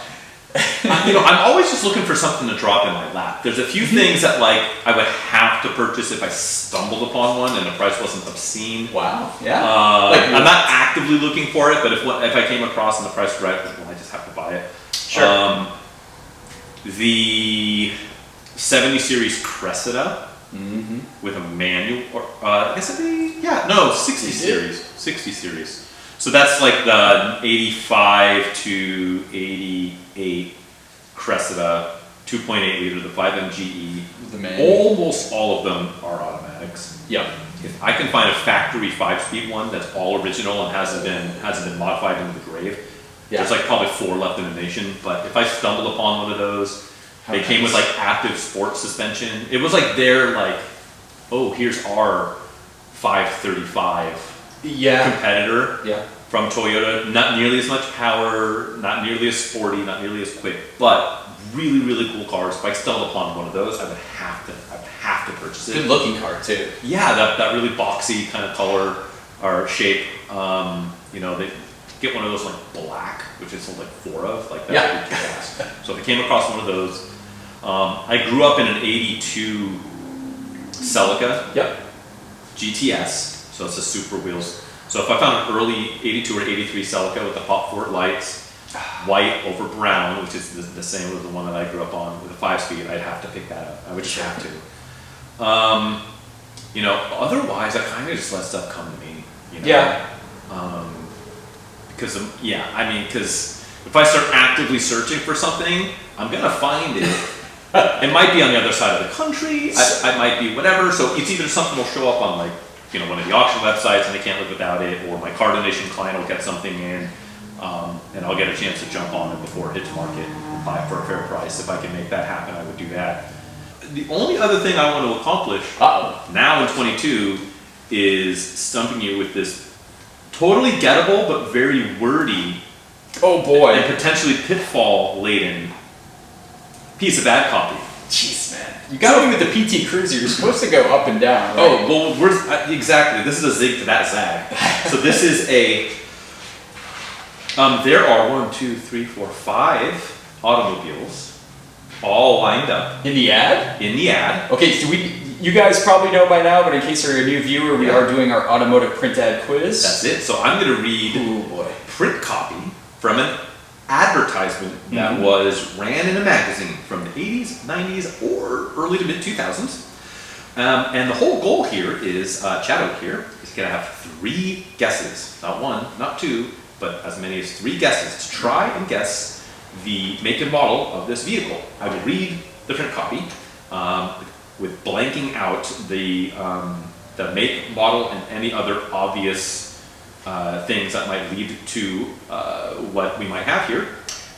I'm always just looking for something to drop in my lap. There's a few things that like I would have to purchase if I stumbled upon one and the price wasn't obscene. Wow. Yeah. I'm not actively looking for it, but if I came across and the price was right, well, I just have to buy it. Sure. The 70 series Cressida with a manual, or I guess it'd be 60 series. 60 series. So that's like the 85 to 88 Cressida, 2.8 liter, the 5 MGE. The manual. Almost all of them are automatics. Yep. If I can find a factory 5-speed one that's all original and hasn't been modified into the grave, there's like probably 4 left in the nation. But if I stumbled upon one of those, they came with like active sports suspension. It was like their like, oh, here's our 535 Yeah. competitor Yeah. from Toyota. Not nearly as much power, not nearly as sporty, not nearly as quick, but really, really cool cars. If I stumbled upon one of those, I would have to purchase it. Good looking car too. Yeah, that really boxy kind of color or shape. You know, they get one of those like black, which is like 4 of, like that Yeah. would be kick-ass. So if I came across one of those, I grew up in an '82 Celica Yep. GTS, so it's the super wheels. So if I found an early '82 or '83 Celica with the Pop Fort lights, white over brown, which is the same as the one that I grew up on with a 5-speed, I'd have to pick that up. I would just have to. You know, otherwise I kind of just let stuff come to me. You know? Yeah. Because if I start actively searching for something, I'm gonna find it. It might be on the other side of the country. I might be whatever. So it's either something will show up on like, you know, one of the auction websites and they can't live without it, or my car donation client will get something in, and I'll get a chance to jump on it before it hits market and buy it for a fair price. If I can make that happen, I would do that. The only other thing I want to accomplish now in 22 is stumping you with this totally gettable but very wordy, Oh boy. and potentially pitfall laden piece of ad copy. Jeez, man. You got me with the PT Cruiser. You're supposed to go up and down. Right? Oh, well, exactly. This is a zig to that zag. So this is a, there are 1, 2, 3, 4, 5 automobiles all lined up In the ad? in the ad. Okay, so you guys probably know by now, but in case you're a new viewer, we are doing our automotive print ad quiz. That's it. So I'm going to read Ooh boy. print copy from an advertisement that was ran in a magazine from the 80s, 90s, or early to mid 2000s. And the whole goal here is, Chad out here is going to have 3 guesses, not 1, not 2, but as many as 3 guesses to try and guess the make and model of this vehicle. I will read the print copy with blanking out the make, model, and any other obvious things that might lead to what we might have here,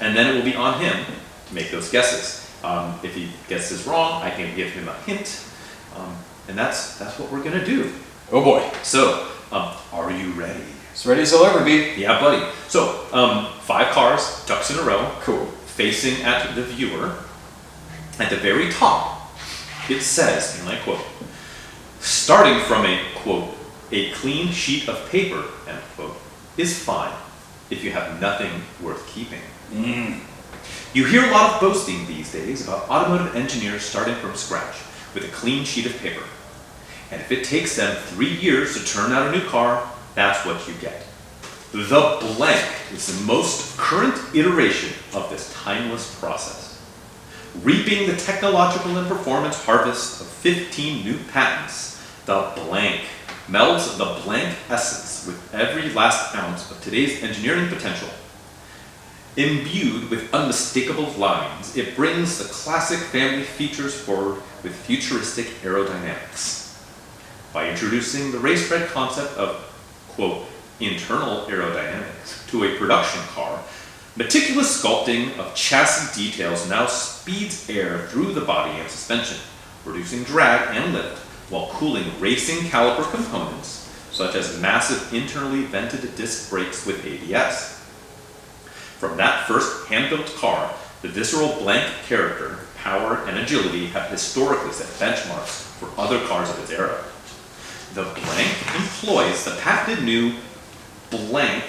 and then it will be on him to make those guesses. If he guesses wrong, I can give him a hint, and that's what we're gonna do. Oh boy. So, are you ready? As ready as I'll ever be. Yeah, buddy. So, 5 cars, ducks in a row, Cool. facing at the viewer. At the very top, it says, and I quote, starting from a, quote, a clean sheet of paper, end quote, is fine if you have nothing worth keeping. You hear a lot of boasting these days about automotive engineers starting from scratch with a clean sheet of paper. And if it takes them 3 years to turn out a new car, that's what you get. The blank is the most current iteration of this timeless process. Reaping the technological and performance harvest of 15 new patents, the blank melds the blank essence with every last ounce of today's engineering potential. Imbued with unmistakable lines, it brings the classic family features forward with futuristic aerodynamics. By introducing the race-bred concept of, quote, internal aerodynamics to a production car, meticulous sculpting of chassis details now speeds air through the body and suspension, reducing drag and lift while cooling racing caliper components, such as massive internally vented disc brakes with ABS. From that first hand-built car, the visceral blank character, power, and agility have historically set benchmarks for other cars of its era. The blank employs the patented new blank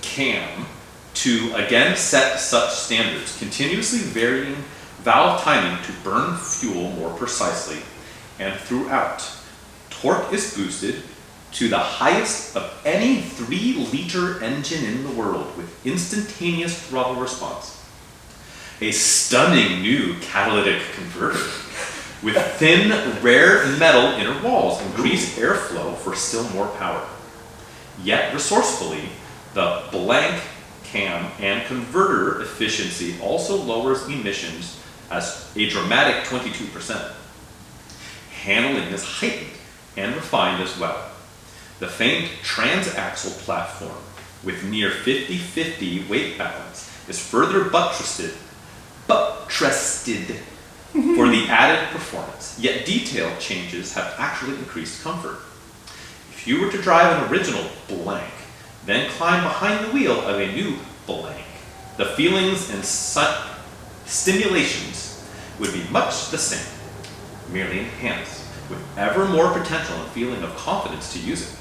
cam to again set such standards, continuously varying valve timing to burn fuel more precisely, and throughout, torque is boosted to the highest of any 3-liter engine in the world with instantaneous throttle response. A stunning new catalytic converter with thin, rare metal inner walls increase airflow for still more power. Yet resourcefully, the blank cam and converter efficiency also lowers emissions as a dramatic 22%. Handling is heightened and refined as well. The famed transaxle platform with near 50-50 weight balance is further buttressed for the added performance, yet detail changes have actually increased comfort. If you were to drive an original blank, then climb behind the wheel of a new blank, the feelings and stimulations would be much the same, merely enhanced, with ever more potential and feeling of confidence to use it.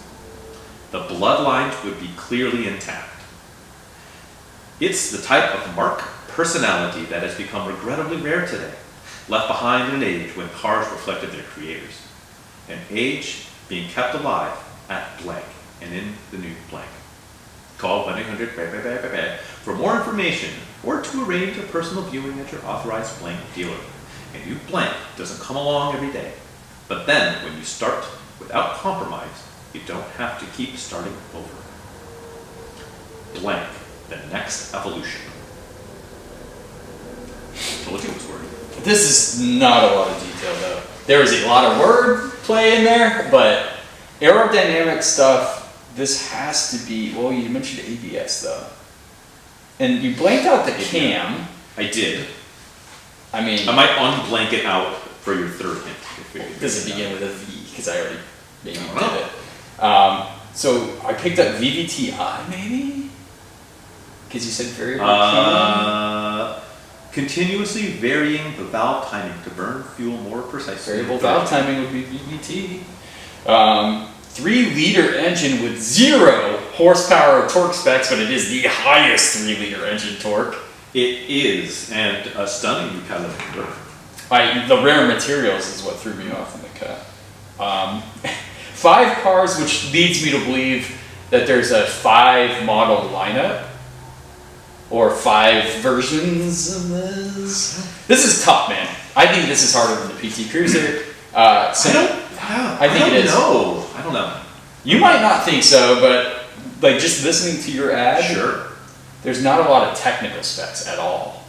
The bloodlines would be clearly intact. It's the type of marked personality that has become regrettably rare today, left behind in an age when cars reflected their creators. An age being kept alive at blank and in the new blank. Call 1-800 for more information or to arrange a personal viewing at your authorized blank dealer. A new blank doesn't come along every day, but then when you start without compromise, you don't have to keep starting over. Blank, the next evolution. Told you it was wordy. This is not a lot of detail though. There is a lot of word play in there, but aerodynamic stuff, this has to be, well, you mentioned ABS though. And you blanked out the cam. I did. I mean, I might unblank it out for your third hint. If we could does it do begin that. with a V? Because I already maybe I don't did know. it. So I picked up VVTI maybe? Because you said variable cam. Continuously varying the valve timing to burn fuel more precisely. Variable valve timing would be VVT. 3-liter engine with 0 horsepower or torque specs, but it is the highest 3-liter engine torque. It is, and a stunning caliber. The rare materials is what threw me off in the cut. 5 cars, which leads me to believe that there's a 5 model lineup. Or 5 versions of this. This is tough, man. I think this is harder than the PT Cruiser. I think it is. I don't know. You might not think so, but like just listening to your ad, Sure. there's not a lot of technical specs at all.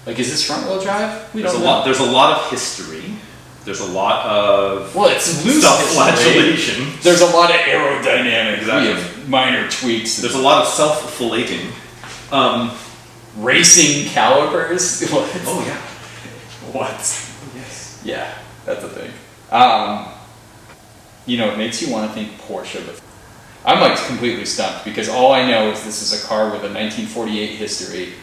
Like, is this front wheel drive? There's a lot of history. There's a lot of it's loose self-flagellation. There's a lot of aerodynamics. Exactly. We have minor tweaks. There's a lot of self-filleting. Racing calipers. What? Oh yeah. What? Yes. Yeah, that's a thing. It makes you want to think Porsche, but I'm like completely stumped because all I know is this is a car with a 1948 history.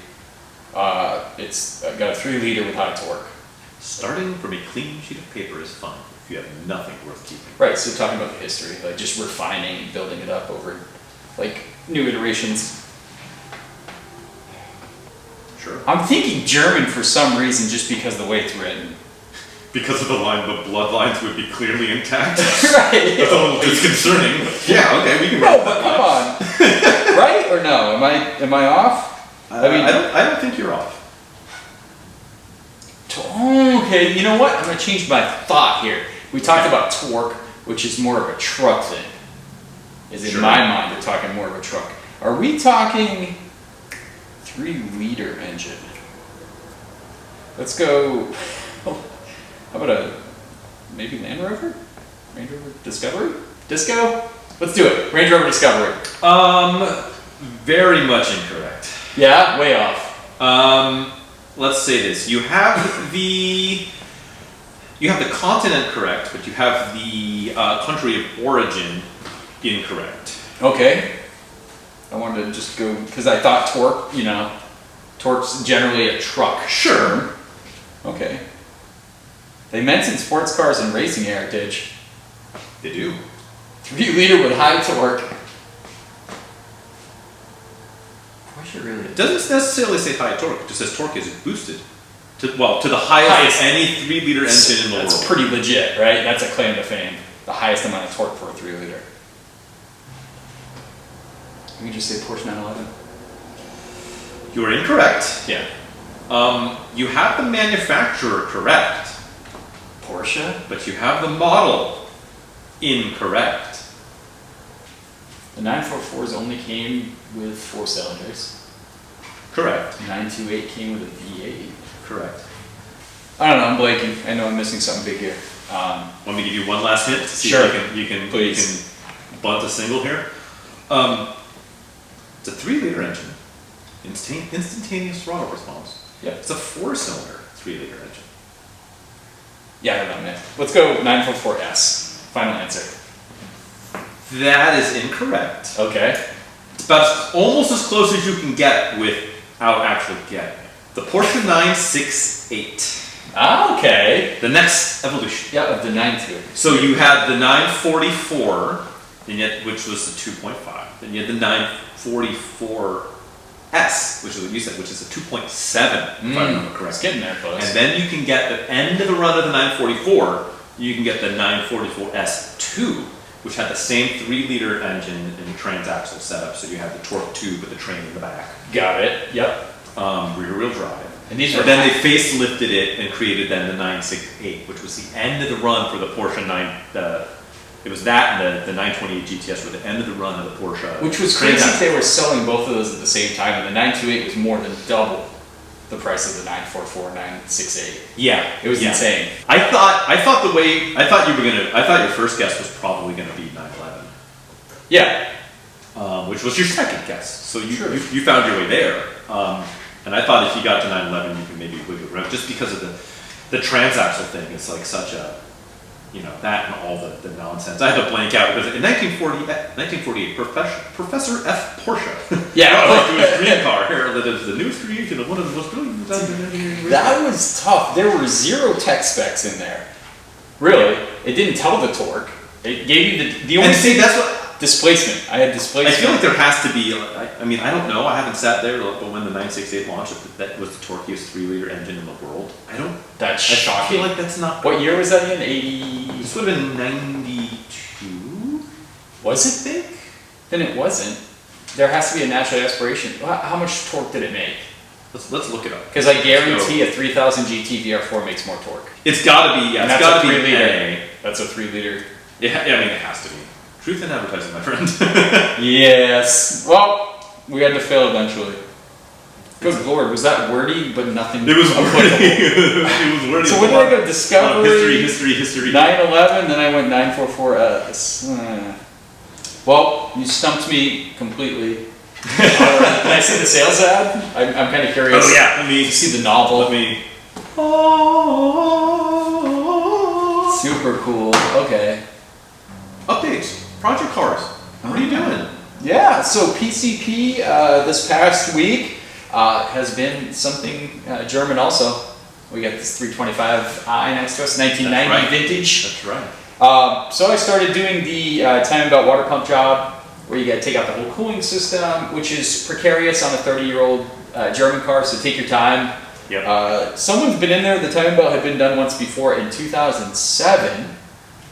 It's got a 3-liter with high torque. Starting from a clean sheet of paper is fun if you have nothing worth keeping. Right, so talking about the history, like just refining and building it up over like new iterations. Sure. I'm thinking German for some reason just because of the way it's written. Because of the line, the bloodlines would be clearly intact. Right. That's a little disconcerting. Yeah, okay, we can No, write but that come on. Right or no? Am I off? I don't think you're off. Okay, you know what? I'm going to change my thought here. We talked about torque, which is more of a truck thing. In my mind, we're talking more of a truck. Are we talking 3-liter engine? Let's go. How about maybe Land Rover? Range Rover Discovery? Disco? Let's do it. Range Rover Discovery. Very much incorrect. Yeah, way off. Let's say this. You have the continent correct, but you have the country of origin incorrect. Okay. I wanted to just go, because I thought torque, torque's generally a truck. Sure. Okay. They mentioned sports cars and racing heritage. They do. 3-liter with high torque. Porsche really It doesn't necessarily say high torque. It just says torque is boosted to the highest of any 3-liter engine in the world. That's pretty legit, right? That's a claim to fame. The highest amount of torque for a 3-liter. You can just say Porsche 911. You are incorrect. Yeah. You have the manufacturer correct. Porsche? But you have the model incorrect. The 944s only came with 4 cylinders. Correct. 928 came with a V8. Correct. I don't know, I'm blanking. I know I'm missing something big here. Want me to give you one last hint to see Sure. if you can bunt a single here? It's a 3-liter engine. Instantaneous throttle response. Yeah. It's a 4-cylinder 3-liter engine. Yeah, I don't know, man. Let's go 944S. Final answer. That is incorrect. Okay. It's about almost as close as you can get without actually getting it. The Porsche 968. Ah, okay. The next evolution. Yeah, of the 9.2. So you had the 944, and yet which was the 2.5. Then you had the 944S, which is what you said, which is a 2.7, if I remember correctly. It's getting there close. And then you can get the end of the run of the 944. You can get the 944S2, which had the same 3-liter engine and transaxle setup. So you had the torque tube with the train in the back. Got it. Yep. Rear-wheel drive. And these And then they facelifted it and created then the 968, which was the end of the run for the Porsche 9. It was that and the 928 GTS were the end of the run of the Porsche. Which was crazy. They were selling both of those at the same time, and the 928 was more than double the price of the 944, 968. Yeah, it was insane. I thought your first guess was probably gonna be 911. Yeah. Which was your second guess. So you found your way there. And I thought if you got to 911, you could maybe wiggle around just because of the transaxle thing. It's like such a, that and all the nonsense. I had to blank out because in 1948, Professor F. Porsche. Yeah. Like to his dream car here that is the newest creation of one of the most brilliant engineering. That was tough. There were 0 tech specs in there. Really, it didn't tell the torque. It gave you the only thing. That's what. Displacement. I had displacement. I feel like there has to be. I mean, I don't know. I haven't sat there, but when the 968 launched, that was the torquiest 3-liter engine in the world. That's shocking. I feel like that's not. What year was that in? 80. This would have been 92. Was it big? Then it wasn't. There has to be a natural aspiration. How much torque did it make? Let's look it up. Because I guarantee a 3000 GT VR4 makes more torque. It's got to be. Yeah, it's got to be 3-liter. That's a 3-liter. Yeah, I mean it has to be. Truth in advertising, my friend. Yes. Well, we had to fail eventually. Good lord, was that wordy but nothing? It was wordy. It was wordy. So when did I go? Discovery. History. 911, then I went 944S. Well, you stumped me completely. Can I see the sales ad? I'm kind of curious. Oh yeah, let me see the novel. Let me. Super cool. Okay. Updates. Project cars. What are you doing? Yeah, so PCP this past week has been something German also. We got this 325i next to us, 1990 vintage. That's right. So I started doing the time about water pump job where you got to take out the whole cooling system, which is precarious on a 30-year-old German car, so take your time. Yep. Someone's been in there. The time belt had been done once before in 2007.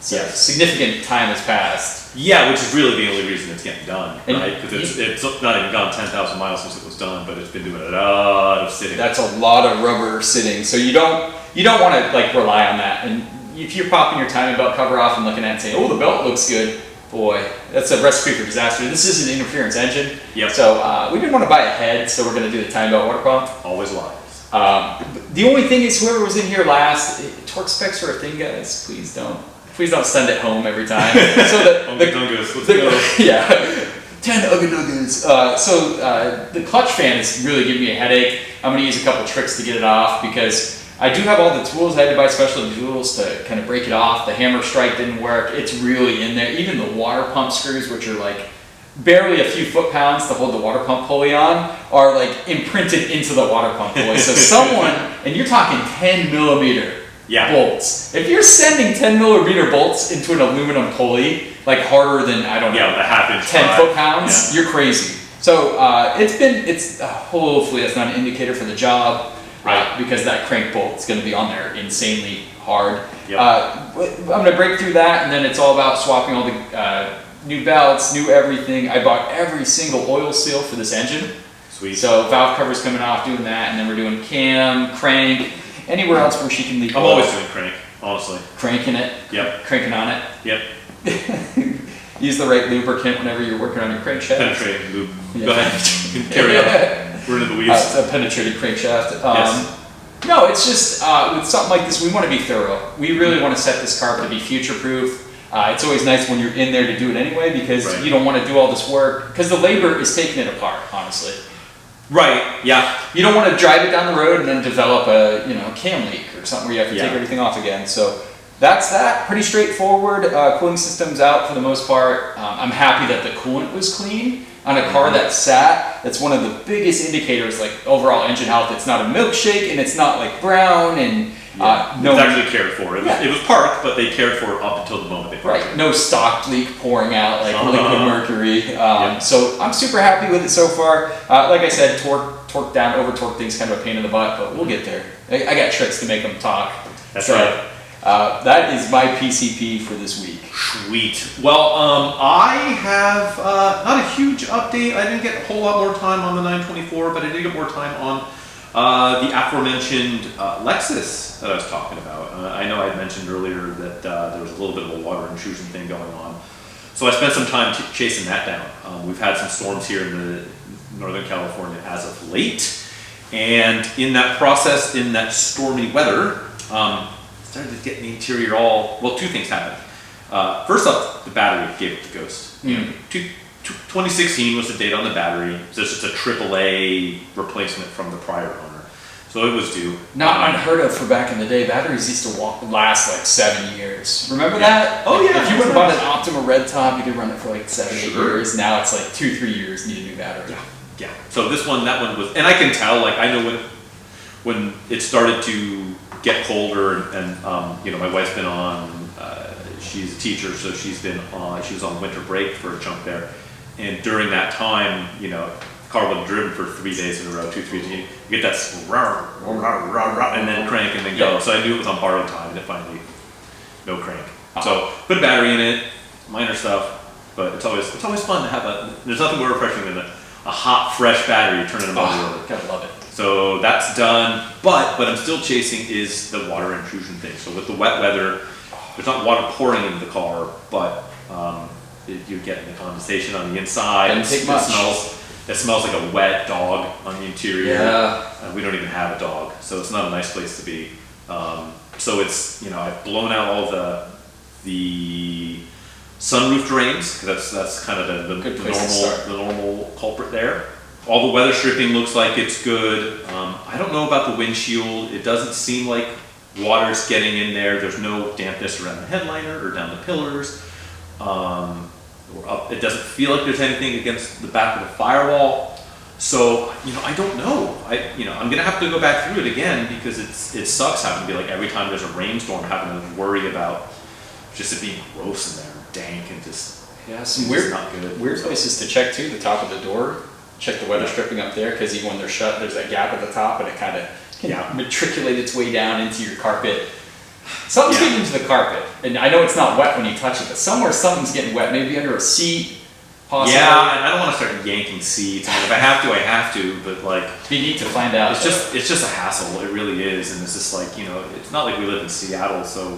So significant time has passed. Yeah, which is really the only reason it's getting done, And right? Because it's not even gone 10,000 miles since it was done, but it's been doing a lot of sitting. That's a lot of rubber sitting, so you don't want to like rely on that. And if you're popping your timing belt cover off and looking at it and saying, "Oh, the belt looks good," boy, that's a recipe for disaster. This is an interference engine, so we didn't want to buy a head, so we're going to do the timing belt water pump. Always lies. The only thing is, whoever was in here last, torque specs are a thing, guys. Please don't send it home every time. So Let's go. Yeah, 10 ugga-duggas. So the clutch fan is really giving me a headache. I'm going to use a couple tricks to get it off because I do have all the tools. I had to buy special tools to kind of break it off. The hammer strike didn't work. It's really in there. Even the water pump screws, which are like barely a few foot-pounds to hold the water pump pulley on, are like imprinted into the water pump pulley. So someone, and you're talking 10 millimeter bolts. If you're sending 10 millimeter bolts into an aluminum pulley, like harder than, I don't know, the half-inch 10 foot-pounds, you're crazy. So it's hopefully that's not an indicator for the job, right? Because that crank bolt is going to be on there insanely hard. Yep. I'm going to break through that, and then it's all about swapping all the new belts, new everything. I bought every single oil seal for this engine. Sweet. So valve cover's coming off, doing that, and then we're doing cam, crank, anywhere else where she can leak I'm oil. always doing crank, honestly. Cranking it. Yep. Cranking on it. Yep. Use the right lubricant whenever you're working on your crankshaft. Penetrating lube. Yeah. Go ahead. Carry on. We're into the weeds. A penetrating crankshaft. Yes. No, it's just with something like this, we want to be thorough. We really want to set this car up to be future-proof. It's always nice when you're in there to do it anyway because you don't want to do all this work because the labor is taking it apart, honestly. Right. Yeah. You don't want to drive it down the road and then develop a cam leak or something where you have to take everything off again. So That's that. Pretty straightforward. Cooling system's out for the most part. I'm happy that the coolant was clean on a car that sat. That's one of the biggest indicators, like overall engine health. It's not a milkshake, and it's not like brown, and no, it's actually cared for. It was parked, but they cared for it up until the moment they parked. Right. No stock leak pouring out like liquid mercury. So I'm super happy with it so far. Like I said, torque down, over torque thing's kind of a pain in the butt, but we'll get there. I got tricks to make them talk. That's right. That is my PCP for this week. Sweet. Well, I have not a huge update. I didn't get a whole lot more time on the 924, but I did get more time on the aforementioned Lexus that I was talking about. I know I had mentioned earlier that there was a little bit of a water intrusion thing going on. So I spent some time chasing that down. We've had some storms here in the Northern California as of late. And in that process, in that stormy weather, started to get the interior all, well, two things happened. First off, the battery gave it the ghost. 2016 was the date on the battery. So it's just a AAA replacement from the prior owner. So it was due. Not unheard of for back in the day. Batteries used to last like 7 years. Remember that? Oh yeah. If you would have bought an Optima Red Top, you could run it for like 7-8 years. Now it's like 2-3 years, need a new battery. Yeah. So that one was, and I can tell, like I know when it started to get colder, and my wife's been on. She's a teacher, so she was on winter break for a chunk there, and during that time, the car wasn't driven for 3 days in a row, 2-3 days. You get that and then crank and then go. So I knew it was on borrowed time, and it finally no crank. So put a battery in it, minor stuff, but it's always fun to have there's nothing more refreshing than a hot, fresh battery turning them over. Gotta love it. So that's done, but what I'm still chasing is the water intrusion thing. So with the wet weather, there's not water pouring into the car, but you're getting the condensation on the inside. Doesn't take much. It smells like a wet dog on the interior. Yeah. We don't even have a dog, so it's not a nice place to be. So it's, I've blown out all the sunroof drains, because that's kind of the normal culprit there. All the weather stripping looks like it's good. I don't know about the windshield. It doesn't seem like water's getting in there. There's no dampness around the headliner or down the pillars. Or up. It doesn't feel like there's anything against the back of the firewall. So, I don't know. I'm gonna have to go back through it again, because it sucks having to be like every time there's a rainstorm having to worry about just it being gross in there, dank and just some not good. Weird places to check too. The top of the door. Check the weather stripping up there, because even when they're shut, there's that gap at the top, and it kind of can matriculate its way down into your carpet. Something's getting into the carpet, and I know it's not wet when you touch it, but somewhere something's getting wet. Maybe under a seat, possibly. Yeah, and I don't want to start yanking seats. If I have to, I have to. But like, it'd be neat to find out. It's just a hassle. It really is, and it's just like it's not like we live in Seattle, so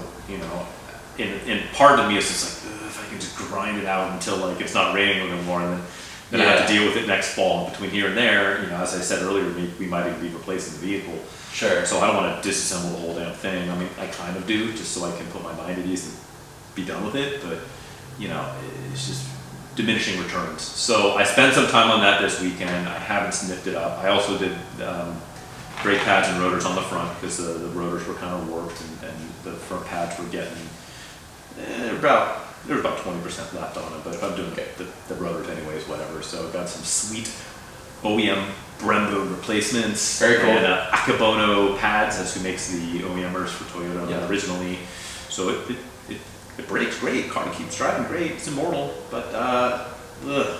in part of me it's just like, if I can just grind it out until like it's not raining anymore, and then I have to deal with it next fall. And between here and there, as I said earlier, we might even be replacing the vehicle. Sure. So I don't want to disassemble the whole damn thing. I mean, I kind of do, just so I can put my mind at ease and be done with it. But it's just diminishing returns. So I spent some time on that this weekend. I haven't snipped it up. I also did brake pads and rotors on the front, because the rotors were kind of warped, and the front pads were getting there was about 20% left on it, but if I'm doing the rotors anyways, whatever. So I've got some sweet OEM Brembo replacements. Very cool. And Akebono pads, that's who makes the OEMers for Toyota originally. So it brakes great, car keeps driving great, it's immortal, but the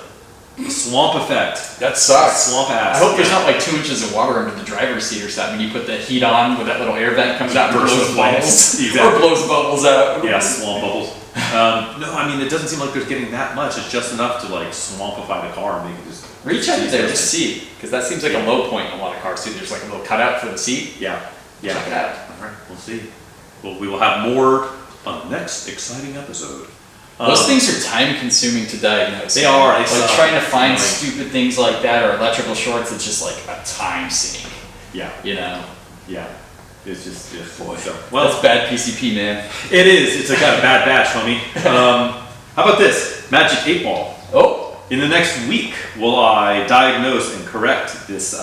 swamp effect. That sucks. Swamp ass. I hope there's not like 2 inches of water under the driver's seat or something. You put the heat on with that little air vent comes out and blows bubbles. Exactly. Or blows bubbles out. Yeah, swamp bubbles. No, I mean, it doesn't seem like there's getting that much. It's just enough to like swampify the car and make it just reach under there, just see, because that seems like a low point in a lot of cars too. There's like a little cutout for the seat. Yeah. Check it out. All right, we'll see. Well, we will have more on the next exciting episode. Those things are time consuming to diagnose. They are. Like trying to find stupid things like that or electrical shorts, it's just like a time sink. Yeah. Yeah. It's just boy. So, well, that's bad PCP, man. It is. It's got a bad batch, homie. How about this? Magic 8 Ball. Oh. In the next week, will I diagnose and correct this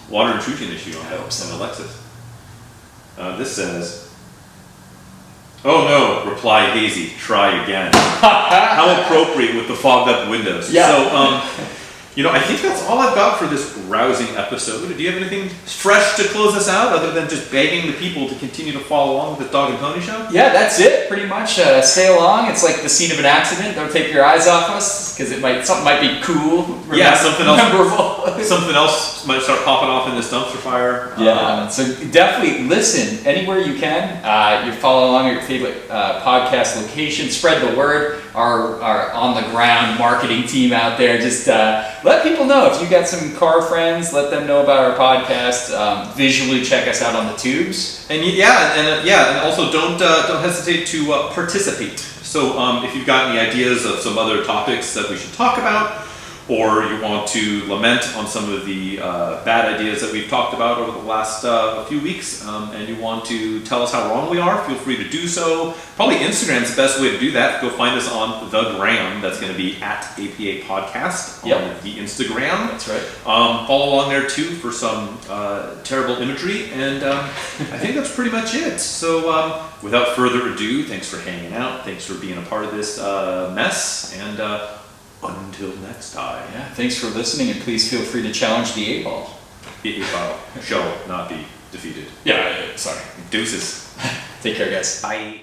water intrusion issue on the Lexus? This says, Oh no, reply hazy, try again. How appropriate with the fogged up windows. Yeah. So, I think that's all I've got for this rousing episode. Do you have anything fresh to close us out other than just begging the people to continue to follow along with the Dog and Pony Show? Yeah, that's it, pretty much. Stay along. It's like the scene of an accident. Don't take your eyes off us, because something might be cool. Something else. Memorable. Something else might start popping off in this dumpster fire. Yeah, so definitely listen anywhere you can. You follow along at your favorite podcast location. Spread the word. Our on-the-ground marketing team out there, just let people know. If you got some car friends, let them know about our podcast. Visually check us out on the tubes. And also don't hesitate to participate. So if you've got any ideas of some other topics that we should talk about, or you want to lament on some of the bad ideas that we've talked about over the last few weeks, and you want to tell us how wrong we are, feel free to do so. Probably Instagram's the best way to do that. Go find us on the gram. That's going to be at APA Podcast on the Instagram. That's right. Follow along there too for some terrible imagery, and I think that's pretty much it. So without further ado, thanks for hanging out. Thanks for being a part of this mess, and until next time. Yeah, thanks for listening, and please feel free to challenge the 8-ball. The 8-ball shall not be defeated. Yeah, sorry. Deuces. Take care, guys. Bye.